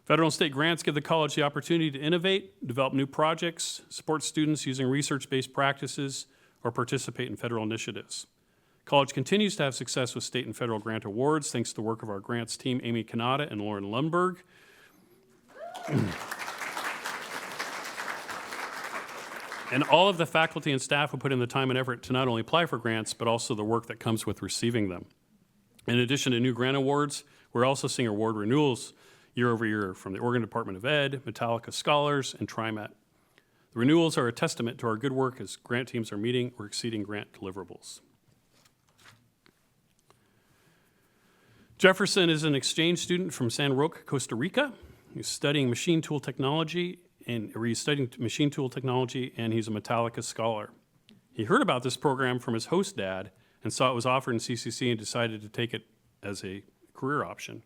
Federal and state grants give the college the opportunity to innovate, develop new projects, support students using research-based practices, or participate in federal initiatives. College continues to have success with state and federal grant awards thanks to the work of our grants team, Amy Kanata and Lauren Lundberg. And all of the faculty and staff who put in the time and effort to not only apply for grants, but also the work that comes with receiving them. In addition to new grant awards, we're also seeing award renewals year over year from the Oregon Department of Ed, Metallica Scholars, and TriMet. The renewals are a testament to our good work as grant teams are meeting or exceeding grant deliverables. Jefferson is an exchange student from San Roque, Costa Rica. He's studying machine tool technology, and he's a Metallica Scholar. He heard about this program from his host dad and saw it was offered in CCC and decided to take it as a career option.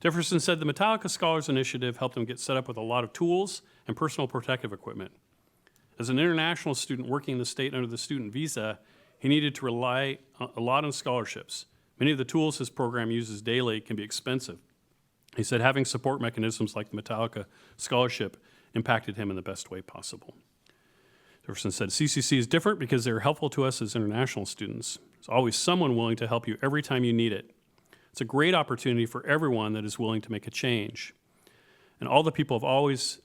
Jefferson said the Metallica Scholars Initiative helped him get set up with a lot of tools and personal protective equipment. As an international student working in the state under the student visa, he needed to rely a lot on scholarships. Many of the tools his program uses daily can be expensive. He said having support mechanisms like the Metallica Scholarship impacted him in the best way possible. Jefferson said, CCC is different because they're helpful to us as international students. There's always someone willing to help you every time you need it. It's a great opportunity for everyone that is willing to make a change. And all the people always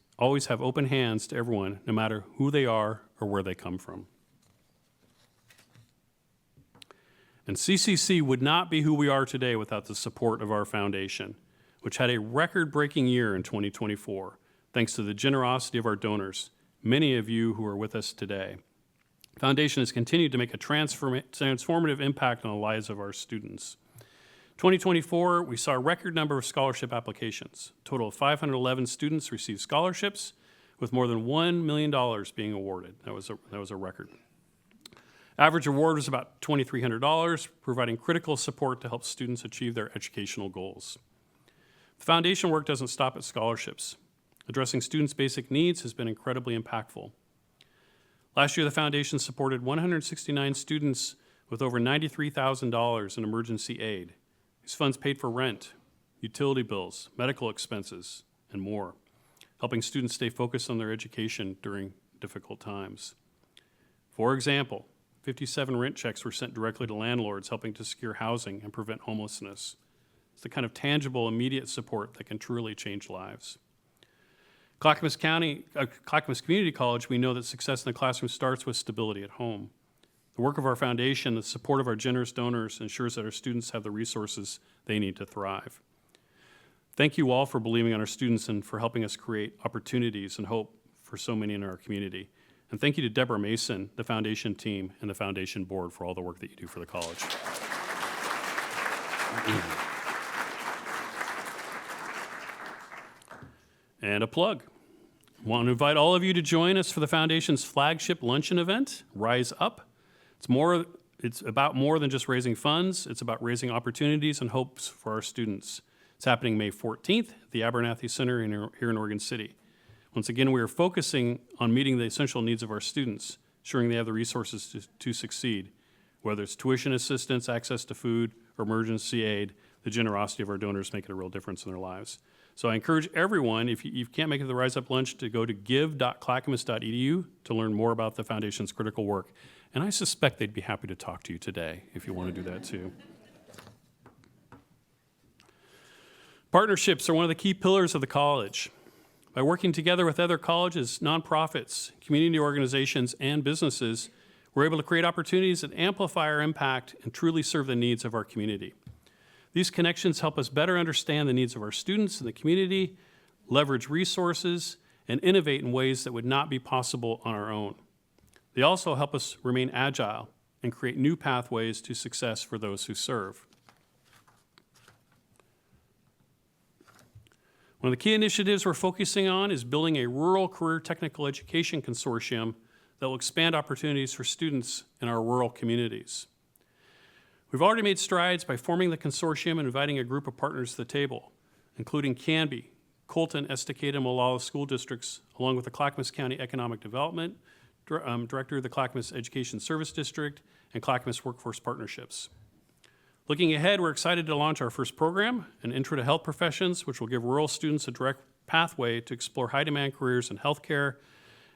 have open hands to everyone, no matter who they are or where they come from. And CCC would not be who we are today without the support of our foundation. which had a record-breaking year in 2024, thanks to the generosity of our donors, many of you who are with us today. The foundation has continued to make a transformative impact on the lives of our students. 2024, we saw a record number of scholarship applications. A total of 511 students received scholarships, with more than $1 million being awarded. That was a record. Average award was about $2,300, providing critical support to help students achieve their educational goals. The foundation work doesn't stop at scholarships. Addressing students' basic needs has been incredibly impactful. Last year, the foundation supported 169 students with over $93,000 in emergency aid. These funds paid for rent, utility bills, medical expenses, and more, helping students stay focused on their education during difficult times. For example, 57 rent checks were sent directly to landlords, helping to secure housing and prevent homelessness. It's the kind of tangible, immediate support that can truly change lives. Clackamas Community College, we know that success in the classroom starts with stability at home. The work of our foundation, the support of our generous donors, ensures that our students have the resources they need to thrive. Thank you all for believing in our students and for helping us create opportunities and hope for so many in our community. And thank you to Deborah Mason, the foundation team, and the foundation board for all the work that you do for the college. And a plug. I want to invite all of you to join us for the foundation's flagship luncheon event, Rise Up. It's about more than just raising funds. It's about raising opportunities and hopes for our students. It's happening May 14th at the Abernathy Center here in Oregon City. Once again, we are focusing on meeting the essential needs of our students, ensuring they have the resources to succeed, whether it's tuition assistance, access to food, or emergency aid. The generosity of our donors make it a real difference in their lives. So I encourage everyone, if you can't make it to the Rise Up lunch, to go to give.clackamas.edu to learn more about the foundation's critical work. And I suspect they'd be happy to talk to you today if you want to do that too. Partnerships are one of the key pillars of the college. By working together with other colleges, nonprofits, community organizations, and businesses, we're able to create opportunities that amplify our impact and truly serve the needs of our community. These connections help us better understand the needs of our students and the community, leverage resources, and innovate in ways that would not be possible on our own. They also help us remain agile and create new pathways to success for those who serve. One of the key initiatives we're focusing on is building a rural career technical education consortium that will expand opportunities for students in our rural communities. We've already made strides by forming the consortium and inviting a group of partners to the table, including Canby, Colton, Estacada, and Molalla school districts, along with the Clackamas County Economic Development Director of the Clackamas Education Service District, and Clackamas Workforce Partnerships. Looking ahead, we're excited to launch our first program, an Intro to Health Professions, which will give rural students a direct pathway to explore high-demand careers in healthcare,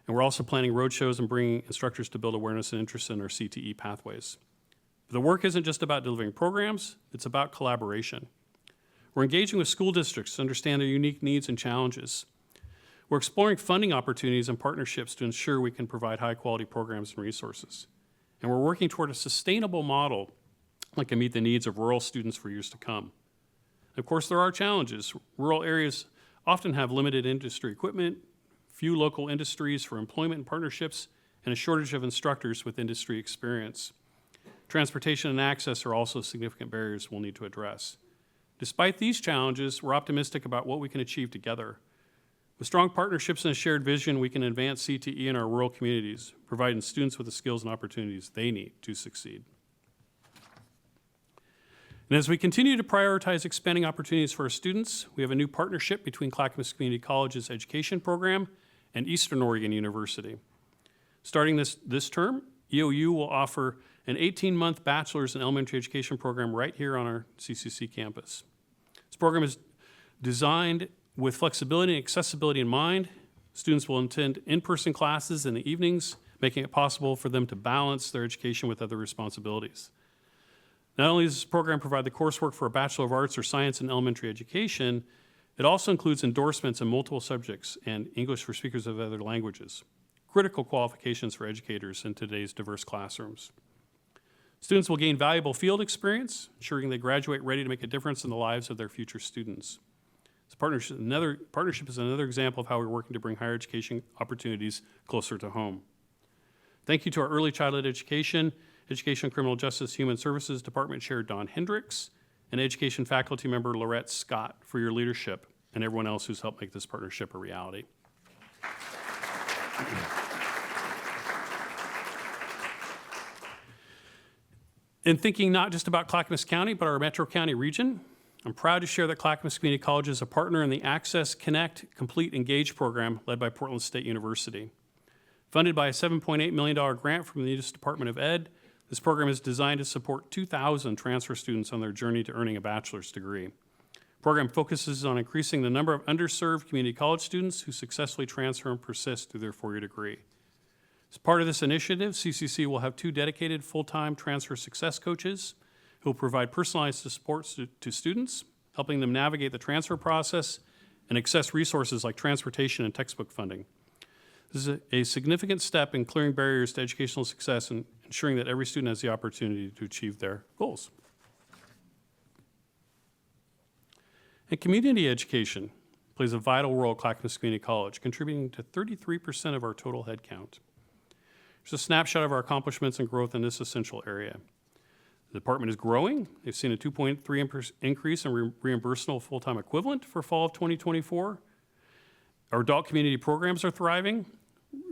and we're also planning roadshows and bringing instructors to build awareness and interest in our CTE pathways. But the work isn't just about delivering programs, it's about collaboration. We're engaging with school districts to understand their unique needs and challenges. We're exploring funding opportunities and partnerships to ensure we can provide high-quality programs and resources. And we're working toward a sustainable model that can meet the needs of rural students for years to come. Of course, there are challenges. Rural areas often have limited industry equipment, few local industries for employment and partnerships, and a shortage of instructors with industry experience. Transportation and access are also significant barriers we'll need to address. Despite these challenges, we're optimistic about what we can achieve together. With strong partnerships and a shared vision, we can advance CTE in our rural communities, providing students with the skills and opportunities they need to succeed. And as we continue to prioritize expanding opportunities for our students, we have a new partnership between Clackamas Community College's education program and Eastern Oregon University. Starting this term, EOU will offer an 18-month bachelor's in elementary education program right here on our CCC campus. This program is designed with flexibility and accessibility in mind. Students will attend in-person classes in the evenings, making it possible for them to balance their education with other responsibilities. Not only does this program provide the coursework for a Bachelor of Arts or Science in elementary education, it also includes endorsements in multiple subjects and English for speakers of other languages, critical qualifications for educators in today's diverse classrooms. Students will gain valuable field experience, ensuring they graduate ready to make a difference in the lives of their future students. This partnership is another example of how we're working to bring higher education opportunities closer to home. Thank you to our Early Childhood Education, Education and Criminal Justice Human Services Department Chair Don Hendricks, and Education faculty member Lorette Scott for your leadership, and everyone else who's helped make this partnership a reality. In thinking not just about Clackamas County, but our Metro County region, I'm proud to share that Clackamas Community College is a partner in the Access, Connect, Complete, Engage program led by Portland State University. Funded by a $7.8 million grant from the U.S. Department of Ed, this program is designed to support 2,000 transfer students on their journey to earning a bachelor's degree. The program focuses on increasing the number of underserved community college students who successfully transfer and persist through their four-year degree. As part of this initiative, CCC will have 2 dedicated full-time transfer success coaches who will provide personalized support to students, helping them navigate the transfer process and access resources like transportation and textbook funding. This is a significant step in clearing barriers to educational success and ensuring that every student has the opportunity to achieve their goals. And community education plays a vital role at Clackamas Community College, contributing to 33% of our total headcount. Here's a snapshot of our accomplishments and growth in this essential area. The department is growing. They've seen a 2.3% increase in reimbursable full-time equivalent for fall of 2024. Our adult community programs are thriving,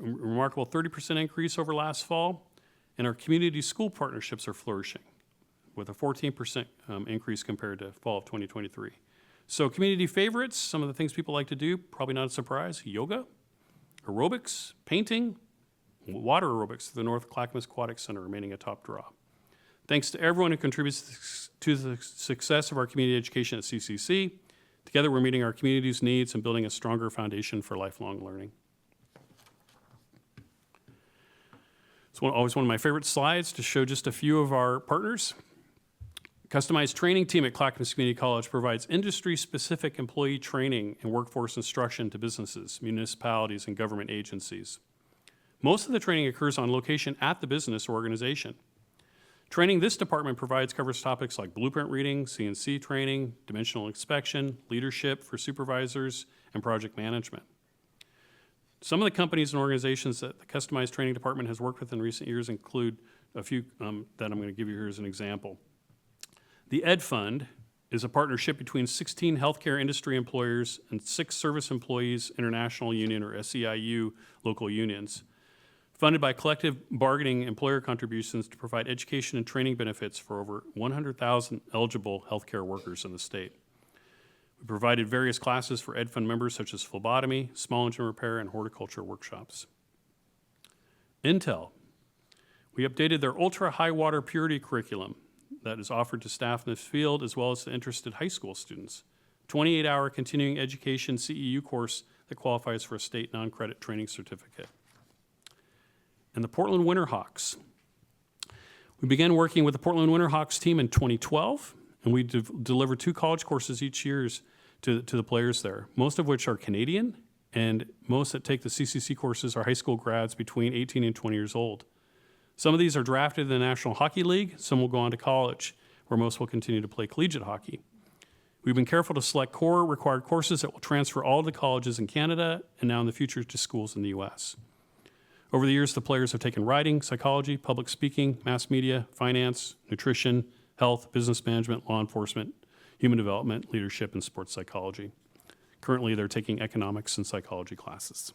a remarkable 30% increase over last fall, and our community school partnerships are flourishing with a 14% increase compared to fall of 2023. So community favorites, some of the things people like to do, probably not a surprise: yoga, aerobics, painting, water aerobics through the North Clackamas Aquatic Center remaining a top draw. Thanks to everyone who contributes to the success of our community education at CCC. Together, we're meeting our community's needs and building a stronger foundation for lifelong learning. It's always one of my favorite slides to show just a few of our partners. Customized training team at Clackamas Community College provides industry-specific employee training and workforce instruction to businesses, municipalities, and government agencies. Most of the training occurs on location at the business or organization. Training this department provides covers topics like blueprint reading, CNC training, dimensional inspection, leadership for supervisors, and project management. Some of the companies and organizations that the customized training department has worked with in recent years include a few that I'm going to give you here as an example. The Ed Fund is a partnership between 16 healthcare industry employers and 6 Service Employees International Union, or SEIU, local unions, funded by collective bargaining employer contributions to provide education and training benefits for over 100,000 eligible healthcare workers in the state. We provided various classes for Ed Fund members such as phlebotomy, small engine repair, and horticulture workshops. Intel. We updated their ultra-high water purity curriculum that is offered to staff in this field as well as to interested high school students. 28-hour continuing education CEU course that qualifies for a state non-credit training certificate. And the Portland Winterhawks. We began working with the Portland Winterhawks team in 2012, and we deliver 2 college courses each year to the players there, most of which are Canadian, and most that take the CCC courses are high school grads between 18 and 20 years old. Some of these are drafted in the National Hockey League, some will go on to college, where most will continue to play collegiate hockey. We've been careful to select core required courses that will transfer all to colleges in Canada and now in the future to schools in the US. Over the years, the players have taken writing, psychology, public speaking, mass media, finance, nutrition, health, business management, law enforcement, human development, leadership, and sports psychology. Currently, they're taking economics and psychology classes.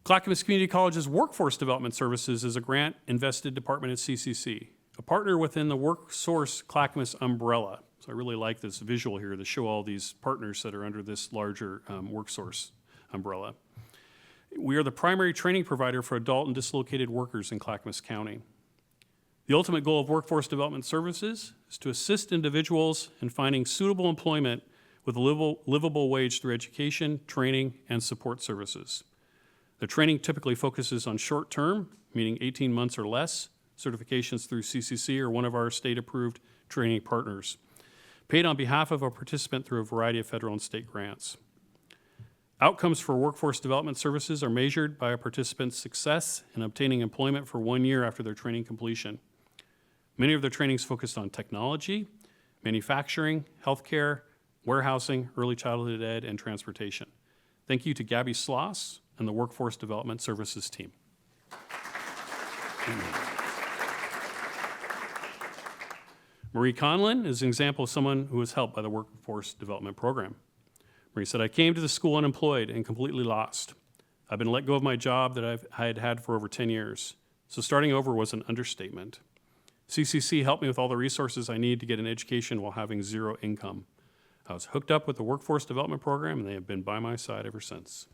Clackamas Community College's Workforce Development Services is a grant-invested department at CCC, a partner within the WorkSource Clackamas umbrella. So I really like this visual here to show all these partners that are under this larger WorkSource umbrella. We are the primary training provider for adult and dislocated workers in Clackamas County. The ultimate goal of Workforce Development Services is to assist individuals in finding suitable employment with a livable wage through education, training, and support services. The training typically focuses on short-term, meaning 18 months or less, certifications through CCC or one of our state-approved training partners, paid on behalf of a participant through a variety of federal and state grants. Outcomes for Workforce Development Services are measured by a participant's success in obtaining employment for 1 year after their training completion. Many of their trainings focused on technology, manufacturing, healthcare, warehousing, early childhood ed, and transportation. Thank you to Gabby Sloss and the Workforce Development Services team. Marie Conlin is an example of someone who was helped by the Workforce Development Program. Marie said, I came to the school unemployed and completely lost. I've been let go of my job that I had had for over 10 years. So starting over was an understatement. CCC helped me with all the resources I need to get an education while having zero income. I was hooked up with the Workforce Development Program, and they have been by my side ever since.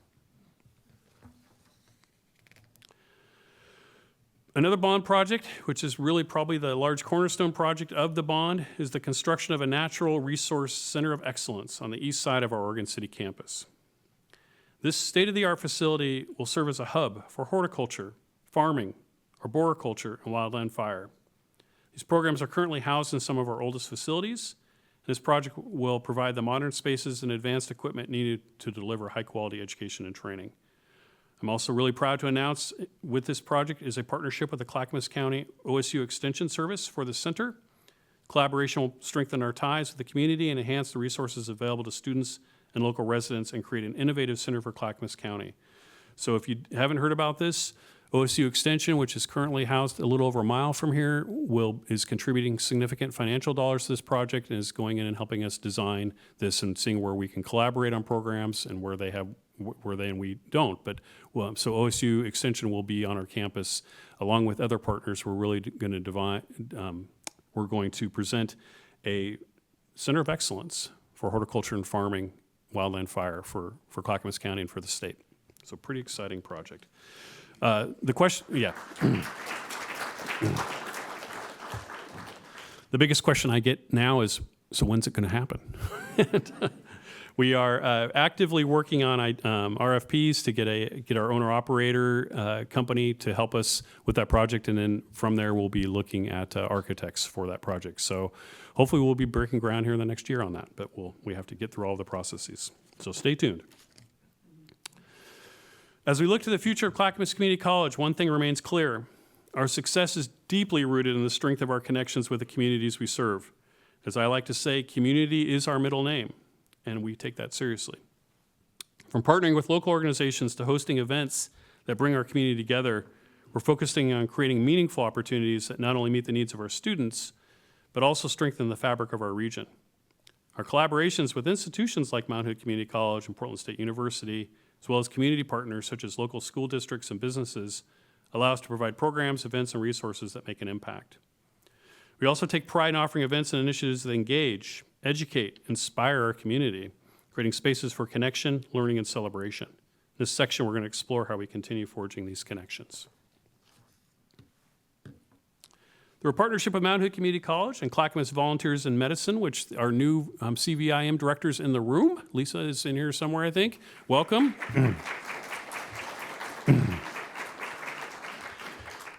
Another bond project, which is really probably the large cornerstone project of the bond, is the construction of a natural resource center of excellence on the east side of our Oregon City campus. This state-of-the-art facility will serve as a hub for horticulture, farming, arboriculture, and wildland fire. These programs are currently housed in some of our oldest facilities. This project will provide the modern spaces and advanced equipment needed to deliver high-quality education and training. I'm also really proud to announce with this project is a partnership with the Clackamas County OSU Extension Service for the center. Collaboration will strengthen our ties with the community and enhance the resources available to students and local residents and create an innovative center for Clackamas County. So if you haven't heard about this, OSU Extension, which is currently housed a little over a mile from here, is contributing significant financial dollars to this project and is going in and helping us design this and seeing where we can collaborate on programs and where they and we don't. But so OSU Extension will be on our campus along with other partners. We're really going to we're going to present a center of excellence for horticulture and farming, wildland fire for Clackamas County and for the state. So pretty exciting project. The question, yeah. The biggest question I get now is, so when's it going to happen? We are actively working on RFPs to get our owner-operator company to help us with that project, and then from there we'll be looking at architects for that project. So hopefully we'll be breaking ground here in the next year on that, but we have to get through all the processes. So stay tuned. As we look to the future of Clackamas Community College, one thing remains clear. Our success is deeply rooted in the strength of our connections with the communities we serve. As I like to say, community is our middle name, and we take that seriously. From partnering with local organizations to hosting events that bring our community together, we're focusing on creating meaningful opportunities that not only meet the needs of our students, but also strengthen the fabric of our region. Our collaborations with institutions like Mount Hood Community College and Portland State University, as well as community partners such as local school districts and businesses, allow us to provide programs, events, and resources that make an impact. We also take pride in offering events and initiatives that engage, educate, inspire our community, creating spaces for connection, learning, and celebration. In this section, we're going to explore how we continue forging these connections. Through a partnership with Mount Hood Community College and Clackamas Volunteers in Medicine, which are new CVIM directors in the room. Lisa is in here somewhere, I think. Welcome.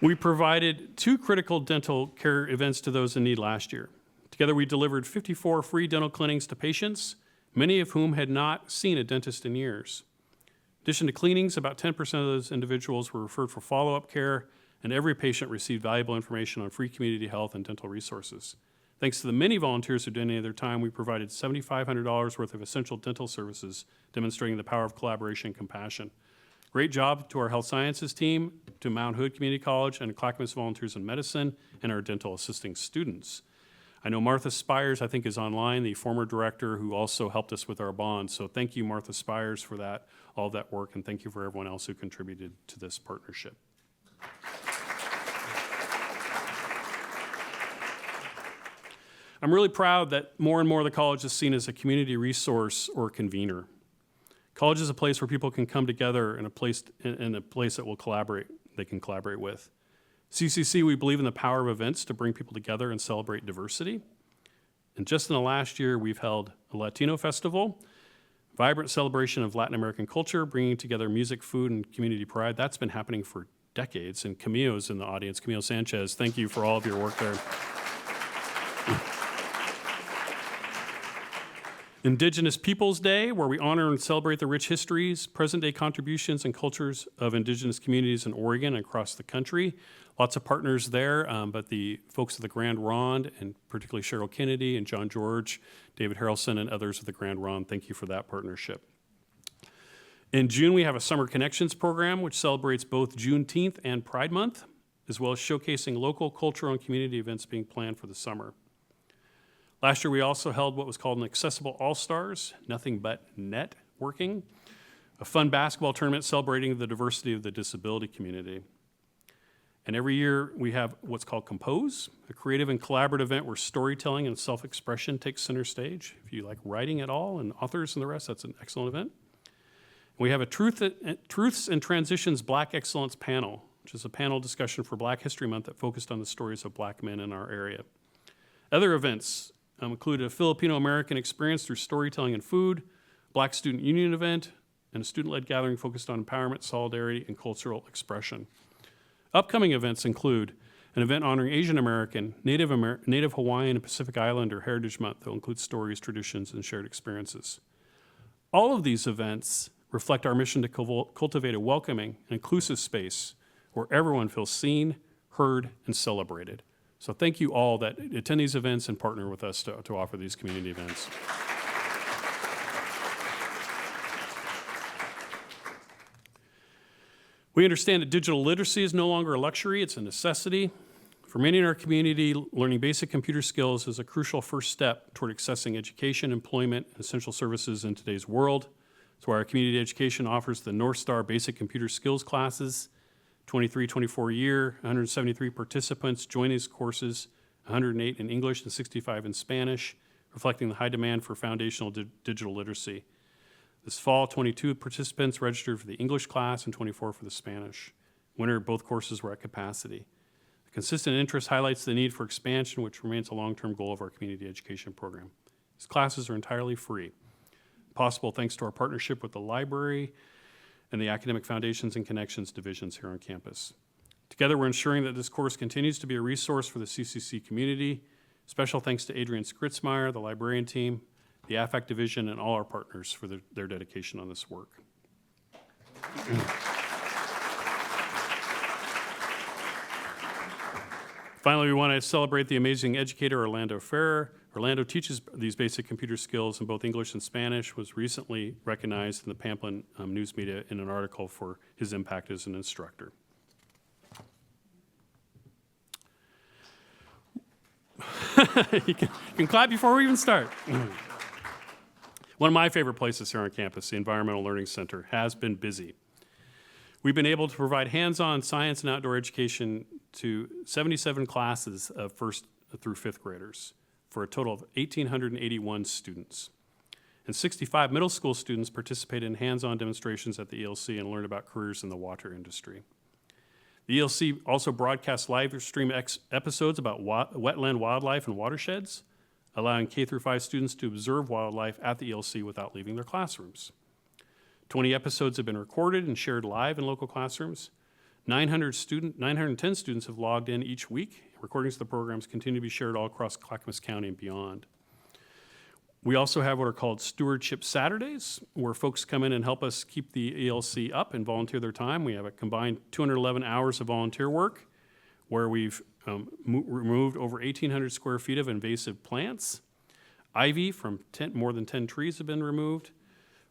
We provided 2 critical dental care events to those in need last year. Together, we delivered 54 free dental cleanings to patients, many of whom had not seen a dentist in years. In addition to cleanings, about 10% of those individuals were referred for follow-up care, and every patient received valuable information on free community health and dental resources. Thanks to the many volunteers who donated their time, we provided $7,500 worth of essential dental services, demonstrating the power of collaboration and compassion. Great job to our health sciences team, to Mount Hood Community College, and Clackamas Volunteers in Medicine, and our dental assisting students. I know Martha Spires, I think, is online, the former director who also helped us with our bond. So thank you, Martha Spires, for that, all of that work, and thank you for everyone else who contributed to this partnership. I'm really proud that more and more of the college is seen as a community resource or convener. College is a place where people can come together in a place that will collaborate, they can collaborate with. CCC, we believe in the power of events to bring people together and celebrate diversity. And just in the last year, we've held a Latino festival, vibrant celebration of Latin American culture, bringing together music, food, and community pride. That's been happening for decades. And Camille's in the audience. Camille Sanchez, thank you for all of your work there. Indigenous Peoples Day, where we honor and celebrate the rich histories, present-day contributions, and cultures of Indigenous communities in Oregon and across the country. Lots of partners there, but the folks of the Grand Ronde, and particularly Cheryl Kennedy and John George, David Harrelson, and others of the Grand Ronde, thank you for that partnership. In June, we have a Summer Connections program, which celebrates both Juneteenth and Pride Month, as well as showcasing local cultural and community events being planned for the summer. Last year, we also held what was called an Accessible All-Stars, nothing but networking, a fun basketball tournament celebrating the diversity of the disability community. And every year, we have what's called Compose, a creative and collaborative event where storytelling and self-expression takes center stage. If you like writing at all and authors and the rest, that's an excellent event. We have a Truths and Transitions Black Excellence panel, which is a panel discussion for Black History Month that focused on the stories of Black men in our area. Other events include a Filipino-American experience through storytelling and food, Black Student Union event, and a student-led gathering focused on empowerment, solidarity, and cultural expression. Upcoming events include an event honoring Asian American, Native Hawaiian, and Pacific Islander Heritage Month that will include stories, traditions, and shared experiences. All of these events reflect our mission to cultivate a welcoming and inclusive space where everyone feels seen, heard, and celebrated. So thank you all that attend these events and partner with us to offer these community events. We understand that digital literacy is no longer a luxury, it's a necessity. For many in our community, learning basic computer skills is a crucial first step toward accessing education, employment, and essential services in today's world. That's why our community education offers the North Star Basic Computer Skills classes. 23-24 year, 173 participants join these courses, 108 in English and 65 in Spanish, reflecting the high demand for foundational digital literacy. This fall, 22 participants registered for the English class and 24 for the Spanish. Winter, both courses were at capacity. The consistent interest highlights the need for expansion, which remains a long-term goal of our community education program. These classes are entirely free, possible thanks to our partnership with the library and the Academic Foundations and Connections divisions here on campus. Together, we're ensuring that this course continues to be a resource for the CCC community. Special thanks to Adrian Skritzmeyer, the librarian team, the AFAC division, and all our partners for their dedication on this work. Finally, we want to celebrate the amazing educator, Orlando Ferrer. Orlando teaches these basic computer skills in both English and Spanish, was recently recognized in the Pamplin news media in an article for his impact as an instructor. you can clap before we even start. One of my favorite places here on campus, the Environmental Learning Center, has been busy. We've been able to provide hands-on science and outdoor education to 77 classes of first through fifth graders, for a total of 1,881 students. And 65 middle school students participated in hands-on demonstrations at the ELC and learned about careers in the water industry. The ELC also broadcasts live stream episodes about wetland wildlife and watersheds, allowing K-5 students to observe wildlife at the ELC without leaving their classrooms. 20 episodes have been recorded and shared live in local classrooms. 910 students have logged in each week. Recordings of the programs continue to be shared all across Clackamas County and beyond. We also have what are called Stewardship Saturdays, where folks come in and help us keep the ELC up and volunteer their time. We have a combined 211 hours of volunteer work, where we've removed over 1,800 square feet of invasive plants. Ivy from more than 10 trees have been removed.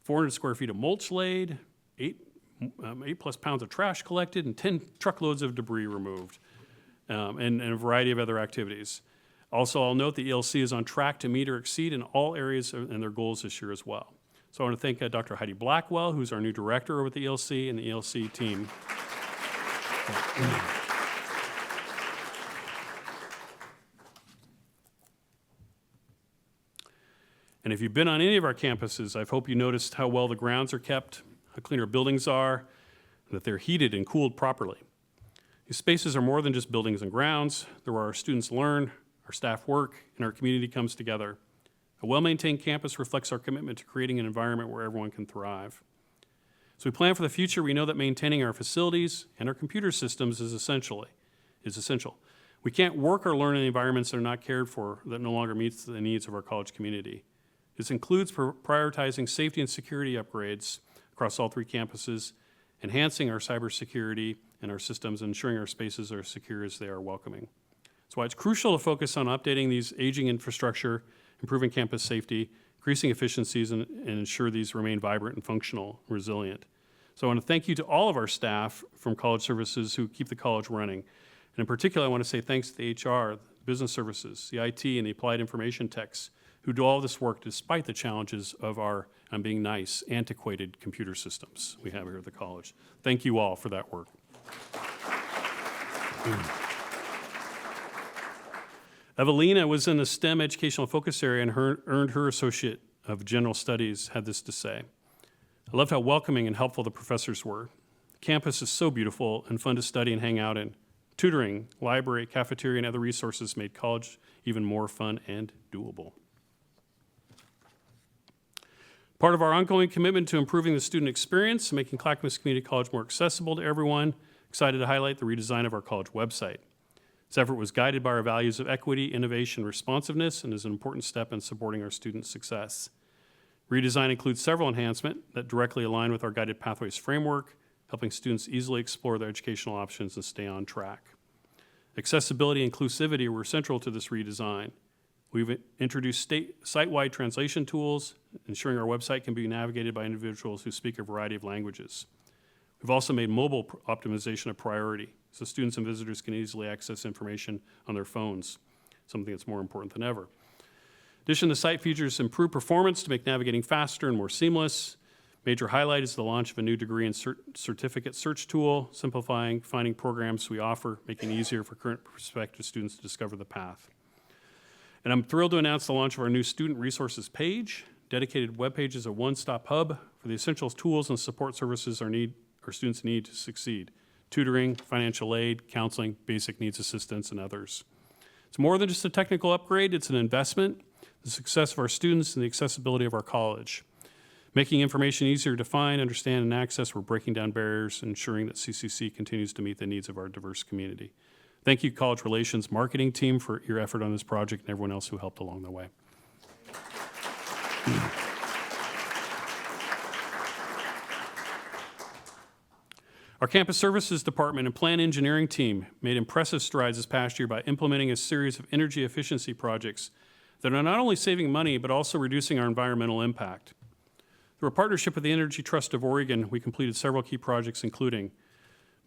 400 square feet of mulch laid, 8+ pounds of trash collected, and 10 truckloads of debris removed. And a variety of other activities. Also, I'll note the ELC is on track to meet or exceed in all areas and their goals this year as well. So I want to thank Dr. Heidi Blackwell, who's our new director over at the ELC, and the ELC team. And if you've been on any of our campuses, I hope you noticed how well the grounds are kept, how clean our buildings are, and that they're heated and cooled properly. These spaces are more than just buildings and grounds. They're where our students learn, our staff work, and our community comes together. A well-maintained campus reflects our commitment to creating an environment where everyone can thrive. As we plan for the future, we know that maintaining our facilities and our computer systems is essential. We can't work or learn in environments that are not cared for, that no longer meets the needs of our college community. This includes prioritizing safety and security upgrades across all 3 campuses, enhancing our cybersecurity and our systems, and ensuring our spaces are secure as they are welcoming. That's why it's crucial to focus on updating these aging infrastructure, improving campus safety, increasing efficiencies, and ensure these remain vibrant and functional, resilient. So I want to thank you to all of our staff from College Services who keep the college running. And in particular, I want to say thanks to the HR, the business services, the IT, and the applied information techs who do all this work despite the challenges of our, I'm being nice, antiquated computer systems we have here at the college. Thank you all for that work. Evelina was in the STEM educational focus area and earned her Associate of General Studies, had this to say. I loved how welcoming and helpful the professors were. The campus is so beautiful and fun to study and hang out in. Tutoring, library, cafeteria, and other resources made college even more fun and doable. Part of our ongoing commitment to improving the student experience and making Clackamas Community College more accessible to everyone, excited to highlight the redesign of our college website. This effort was guided by our values of equity, innovation, responsiveness, and is an important step in supporting our students' success. Redesign includes several enhancements that directly align with our Guided Pathways framework, helping students easily explore their educational options and stay on track. Accessibility and inclusivity were central to this redesign. We've introduced site-wide translation tools, ensuring our website can be navigated by individuals who speak a variety of languages. We've also made mobile optimization a priority, so students and visitors can easily access information on their phones, something that's more important than ever. In addition, the site features improved performance to make navigating faster and more seamless. Major highlight is the launch of a new degree and certificate search tool, simplifying finding programs we offer, making it easier for current and prospective students to discover the path. And I'm thrilled to announce the launch of our new student resources page. Dedicated web page is a one-stop hub for the essential tools and support services our students need to succeed: tutoring, financial aid, counseling, basic needs assistance, and others. It's more than just a technical upgrade, it's an investment, the success of our students, and the accessibility of our college. Making information easier to find, understand, and access, we're breaking down barriers, ensuring that CCC continues to meet the needs of our diverse community. Thank you, College Relations marketing team, for your effort on this project and everyone else who helped along the way. Our Campus Services Department and Plant Engineering team made impressive strides this past year by implementing a series of energy efficiency projects that are not only saving money, but also reducing our environmental impact. Through a partnership with the Energy Trust of Oregon, we completed several key projects, including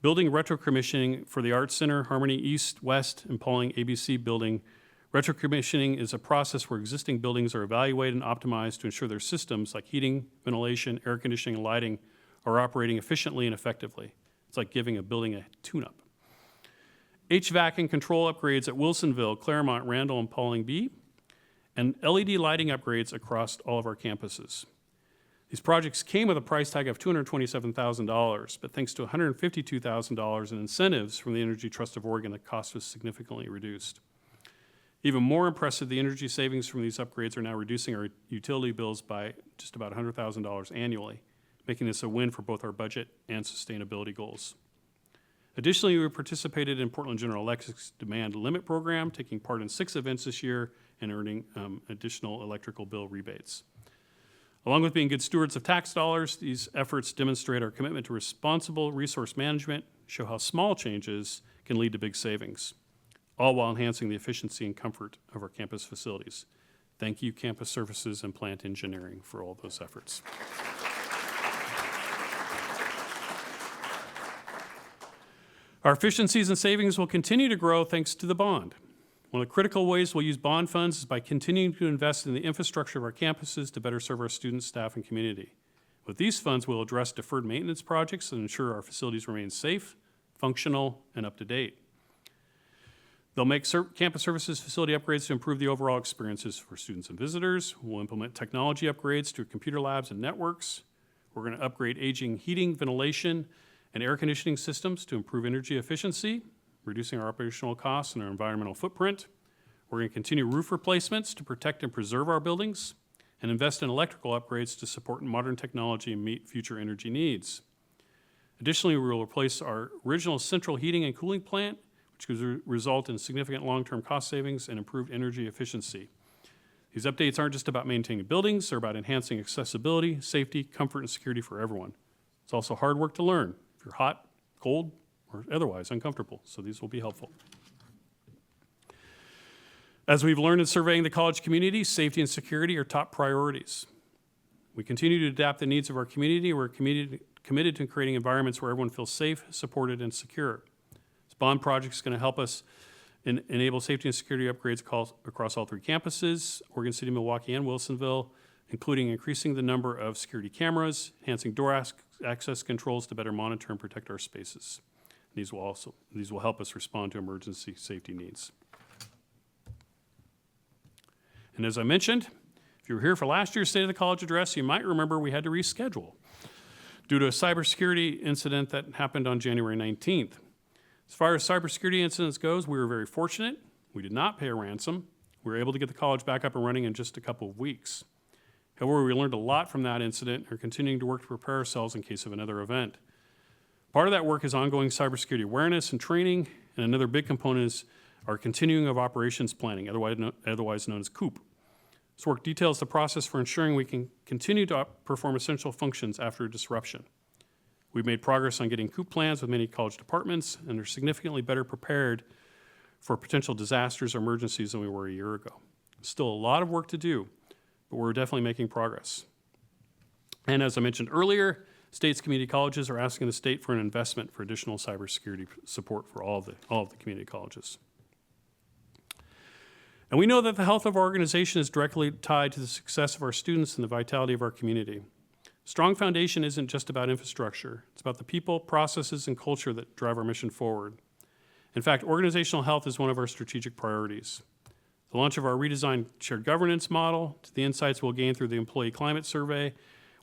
building retrocommissioning for the Arts Center, Harmony East, West, and Pauling ABC building. Retrocommissioning is a process where existing buildings are evaluated and optimized to ensure their systems like heating, ventilation, air conditioning, and lighting are operating efficiently and effectively. It's like giving a building a tune-up. HVAC and control upgrades at Wilsonville, Claremont, Randall, and Pauling B, and LED lighting upgrades across all of our campuses. These projects came with a price tag of $227,000, but thanks to $152,000 in incentives from the Energy Trust of Oregon, the cost was significantly reduced. Even more impressive, the energy savings from these upgrades are now reducing our utility bills by just about $100,000 annually, making this a win for both our budget and sustainability goals. Additionally, we participated in Portland General Electric's Demand Limit Program, taking part in 6 events this year and earning additional electrical bill rebates. Along with being good stewards of tax dollars, these efforts demonstrate our commitment to responsible resource management, show how small changes can lead to big savings, all while enhancing the efficiency and comfort of our campus facilities. Thank you, Campus Services and Plant Engineering, for all those efforts. Our efficiencies and savings will continue to grow thanks to the bond. One of the critical ways we'll use bond funds is by continuing to invest in the infrastructure of our campuses to better serve our students, staff, and community. With these funds, we'll address deferred maintenance projects and ensure our facilities remain safe, functional, and up to date. They'll make campus services facility upgrades to improve the overall experiences for students and visitors. We'll implement technology upgrades to computer labs and networks. We're going to upgrade aging heating, ventilation, and air conditioning systems to improve energy efficiency, reducing our operational costs and our environmental footprint. We're going to continue roof replacements to protect and preserve our buildings, and invest in electrical upgrades to support modern technology and meet future energy needs. Additionally, we will replace our original central heating and cooling plant, which could result in significant long-term cost savings and improved energy efficiency. These updates aren't just about maintaining buildings, they're about enhancing accessibility, safety, comfort, and security for everyone. It's also hard work to learn if you're hot, cold, or otherwise uncomfortable, so these will be helpful. As we've learned in surveying the college community, safety and security are top priorities. We continue to adapt the needs of our community. We're committed to creating environments where everyone feels safe, supported, and secure. This bond project is going to help us enable safety and security upgrades across all 3 campuses, Oregon City, Milwaukee, and Wilsonville, including increasing the number of security cameras, enhancing door access controls to better monitor and protect our spaces. These will help us respond to emergency safety needs. And as I mentioned, if you were here for last year's State of the College address, you might remember we had to reschedule due to a cybersecurity incident that happened on January 19th. As far as cybersecurity incidents goes, we were very fortunate. We did not pay a ransom. We were able to get the college back up and running in just a couple of weeks. However, we learned a lot from that incident and are continuing to work to prepare ourselves in case of another event. Part of that work is ongoing cybersecurity awareness and training, and another big component is our continuing of operations planning, otherwise known as COOP. This work details the process for ensuring we can continue to perform essential functions after a disruption. We've made progress on getting COOP plans with many college departments and are significantly better prepared for potential disasters or emergencies than we were a year ago. Still a lot of work to do, but we're definitely making progress. And as I mentioned earlier, states community colleges are asking the state for an investment for additional cybersecurity support for all of the community colleges. And we know that the health of our organization is directly tied to the success of our students and the vitality of our community. Strong foundation isn't just about infrastructure. It's about the people, processes, and culture that drive our mission forward. In fact, organizational health is one of our strategic priorities. The launch of our redesigned shared governance model, to the insights we'll gain through the employee climate survey,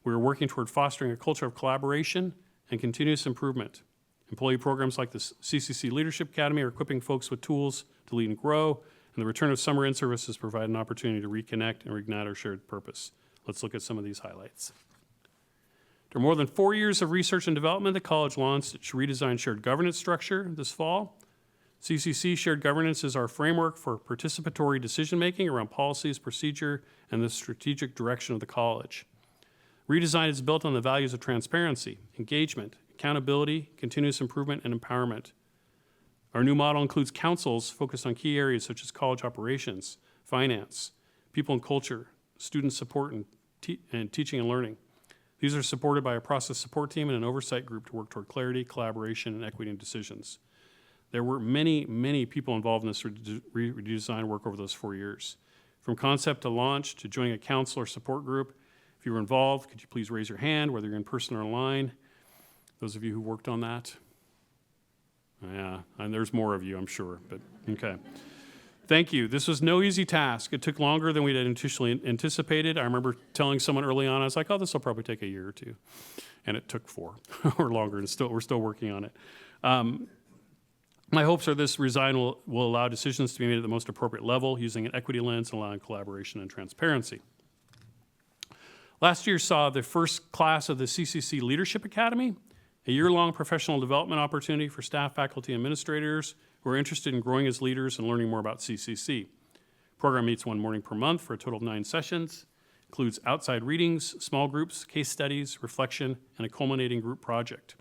we are working toward fostering a culture of collaboration and continuous improvement. Employee programs like the CCC Leadership Academy are equipping folks with tools to lead and grow, and the return of summer in-services provide an opportunity to reconnect and reignite our shared purpose. Let's look at some of these highlights. After more than 4 years of research and development, the college launched its redesigned shared governance structure this fall. CCC Shared Governance is our framework for participatory decision-making around policies, procedure, and the strategic direction of the college. Redesign is built on the values of transparency, engagement, accountability, continuous improvement, and empowerment. Our new model includes councils focused on key areas such as college operations, finance, people and culture, student support, and teaching and learning. These are supported by a process support team and an oversight group to work toward clarity, collaboration, and equity in decisions. There were many, many people involved in this redesign work over those 4 years. From concept to launch to joining a council or support group, if you were involved, could you please raise your hand, whether you're in person or online? Those of you who worked on that? Yeah, and there's more of you, I'm sure, but okay. Thank you. This was no easy task. It took longer than we had initially anticipated. I remember telling someone early on, I was like, oh, this will probably take a year or 2. And it took 4 or longer, and we're still working on it. My hopes are this redesign will allow decisions to be made at the most appropriate level, using an equity lens and allowing collaboration and transparency. Last year saw the first class of the CCC Leadership Academy, a year-long professional development opportunity for staff, faculty, and administrators who are interested in growing as leaders and learning more about CCC. The program meets 1 morning per month for a total of 9 sessions, includes outside readings, small groups, case studies, reflection, and a culminating group project.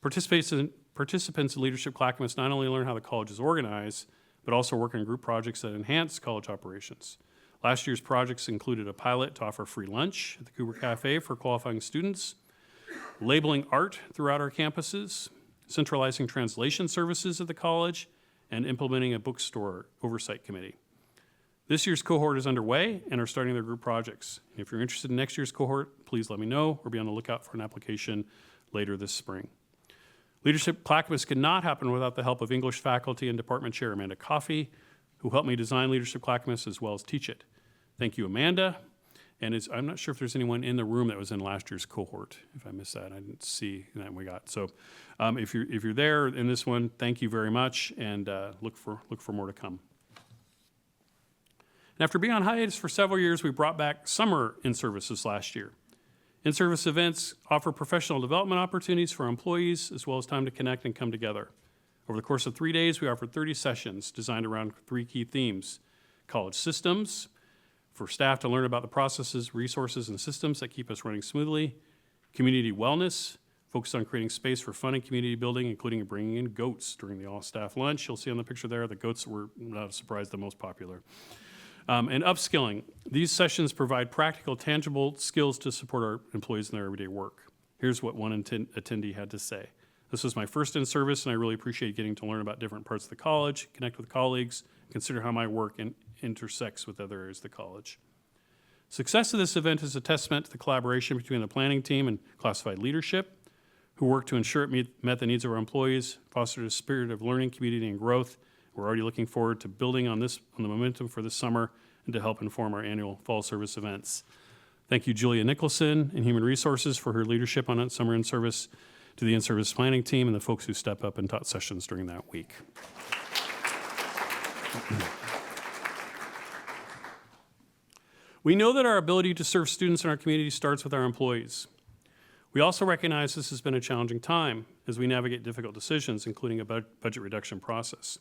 Participants in Leadership Clackamas not only learn how the college is organized, but also work on group projects that enhance college operations. Last year's projects included a pilot to offer free lunch at the Cooper Cafe for qualifying students, labeling art throughout our campuses, centralizing translation services at the college, and implementing a bookstore oversight committee. This year's cohort is underway and are starting their group projects. If you're interested in next year's cohort, please let me know or be on the lookout for an application later this spring. Leadership Clackamas could not happen without the help of English faculty and Department Chair Amanda Coffey, who helped me design Leadership Clackamas as well as teach it. Thank you, Amanda. And I'm not sure if there's anyone in the room that was in last year's cohort. If I missed that, I didn't see that we got. So if you're there in this one, thank you very much, and look for more to come. And after being on hiatus for several years, we brought back summer in-services last year. In-service events offer professional development opportunities for employees, as well as time to connect and come together. Over the course of 3 days, we offered 30 sessions designed around 3 key themes: college systems, for staff to learn about the processes, resources, and systems that keep us running smoothly. Community wellness, focused on creating space for fun and community building, including bringing in goats during the all-staff lunch. You'll see on the picture there, the goats were, not a surprise, the most popular. And upskilling. These sessions provide practical, tangible skills to support our employees in their everyday work. Here's what one attendee had to say. This was my first in service, and I really appreciate getting to learn about different parts of the college, connect with colleagues, consider how my work intersects with other areas of the college. Success of this event is a testament to the collaboration between the planning team and classified leadership, who work to ensure it met the needs of our employees, fostered a spirit of learning, community, and growth. We're already looking forward to building on the momentum for this summer and to help inform our annual fall service events. Thank you, Julia Nicholson in Human Resources, for her leadership on summer in service, to the in-service planning team and the folks who step up and taught sessions during that week. We know that our ability to serve students in our community starts with our employees. We also recognize this has been a challenging time as we navigate difficult decisions, including a budget reduction process.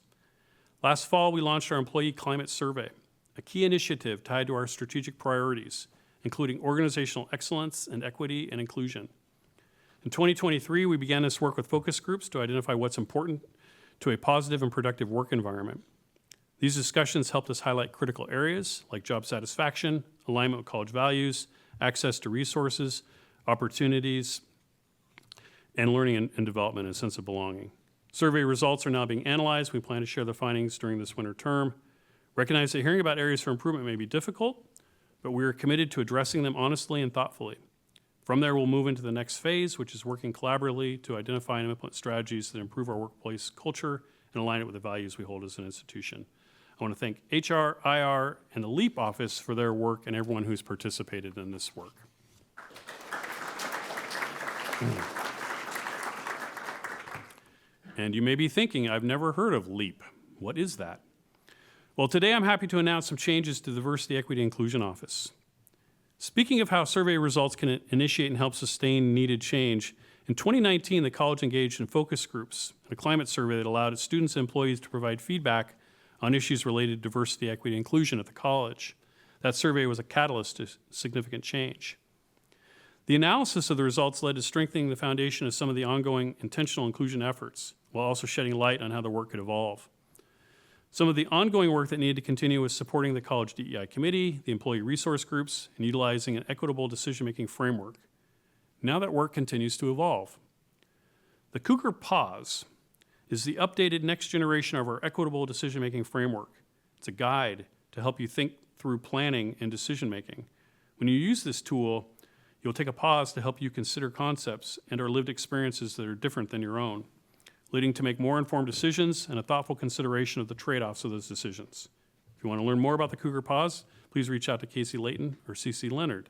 Last fall, we launched our Employee Climate Survey, a key initiative tied to our strategic priorities, including organizational excellence and equity and inclusion. In 2023, we began this work with focus groups to identify what's important to a positive and productive work environment. These discussions helped us highlight critical areas like job satisfaction, alignment with college values, access to resources, opportunities, and learning and development and a sense of belonging. Survey results are now being analyzed. We plan to share the findings during this winter term. Recognize that hearing about areas for improvement may be difficult, but we are committed to addressing them honestly and thoughtfully. From there, we'll move into the next phase, which is working collaboratively to identify and implement strategies that improve our workplace culture and align it with the values we hold as an institution. I want to thank HR, IR, and the LEAP office for their work and everyone who's participated in this work. And you may be thinking, I've never heard of LEAP. What is that? Well, today I'm happy to announce some changes to the Diversity, Equity, and Inclusion Office. Speaking of how survey results can initiate and help sustain needed change, in 2019, the college engaged in focus groups and a climate survey that allowed its students and employees to provide feedback on issues related to diversity, equity, and inclusion at the college. That survey was a catalyst to significant change. The analysis of the results led to strengthening the foundation of some of the ongoing intentional inclusion efforts, while also shedding light on how the work could evolve. Some of the ongoing work that needed to continue was supporting the college DEI committee, the employee resource groups, and utilizing an equitable decision-making framework. Now that work continues to evolve. The Cougar Pause is the updated next generation of our equitable decision-making framework. It's a guide to help you think through planning and decision-making. When you use this tool, you'll take a pause to help you consider concepts and or lived experiences that are different than your own, leading to make more informed decisions and a thoughtful consideration of the trade-offs of those decisions. If you want to learn more about the Cougar Pause, please reach out to Casey Layton or CC Leonard.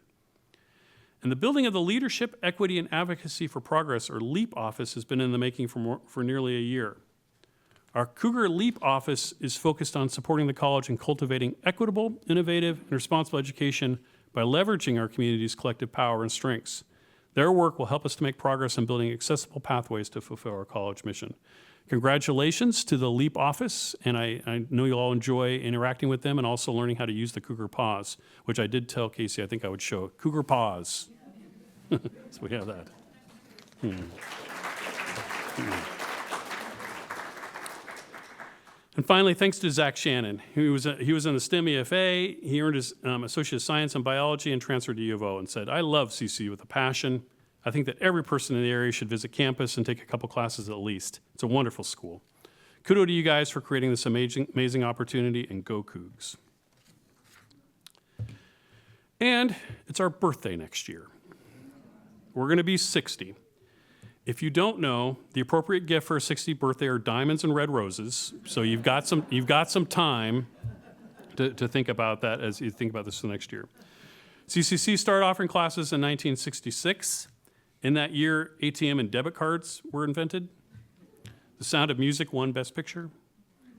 And the building of the Leadership, Equity, and Advocacy for Progress, or LEAP office, has been in the making for nearly a year. Our Cougar LEAP office is focused on supporting the college in cultivating equitable, innovative, and responsible education by leveraging our community's collective power and strengths. Their work will help us to make progress in building accessible pathways to fulfill our college mission. Congratulations to the LEAP office, and I know you'll all enjoy interacting with them and also learning how to use the Cougar Pause, which I did tell Casey I think I would show. Cougar Pause. So we have that. And finally, thanks to Zach Shannon. He was in the STEM EFA. He earned his Associate of Science in Biology and transferred to U of O and said, I love CC with a passion. I think that every person in the area should visit campus and take a couple classes at least. It's a wonderful school. Kudos to you guys for creating this amazing opportunity, and go Cougs. And it's our birthday next year. We're going to be 60. If you don't know, the appropriate gift for a 60th birthday are diamonds and red roses. So you've got some time to think about that as you think about this for next year. CCC started offering classes in 1966. In that year, ATM and debit cards were invented. The Sound of Music won Best Picture.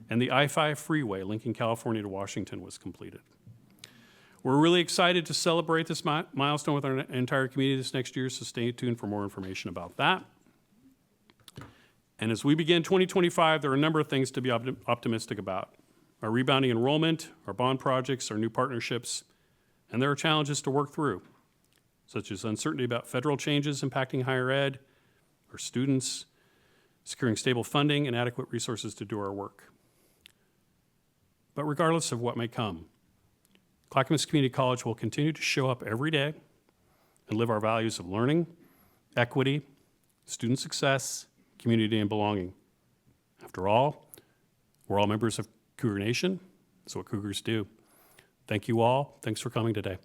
And the I-5 freeway linking California to Washington was completed. We're really excited to celebrate this milestone with our entire community this next year, so stay tuned for more information about that. And as we begin 2025, there are a number of things to be optimistic about. Our rebounding enrollment, our bond projects, our new partnerships. and there are challenges to work through, such as uncertainty about federal changes impacting higher ed, our students, securing stable funding and adequate resources to do our work. But regardless of what may come, Clackamas Community College will continue to show up every day and live our values of learning, equity, student success, community, and belonging. After all, we're all members of Cougar Nation. That's what Cougars do. Thank you all. Thanks for coming today.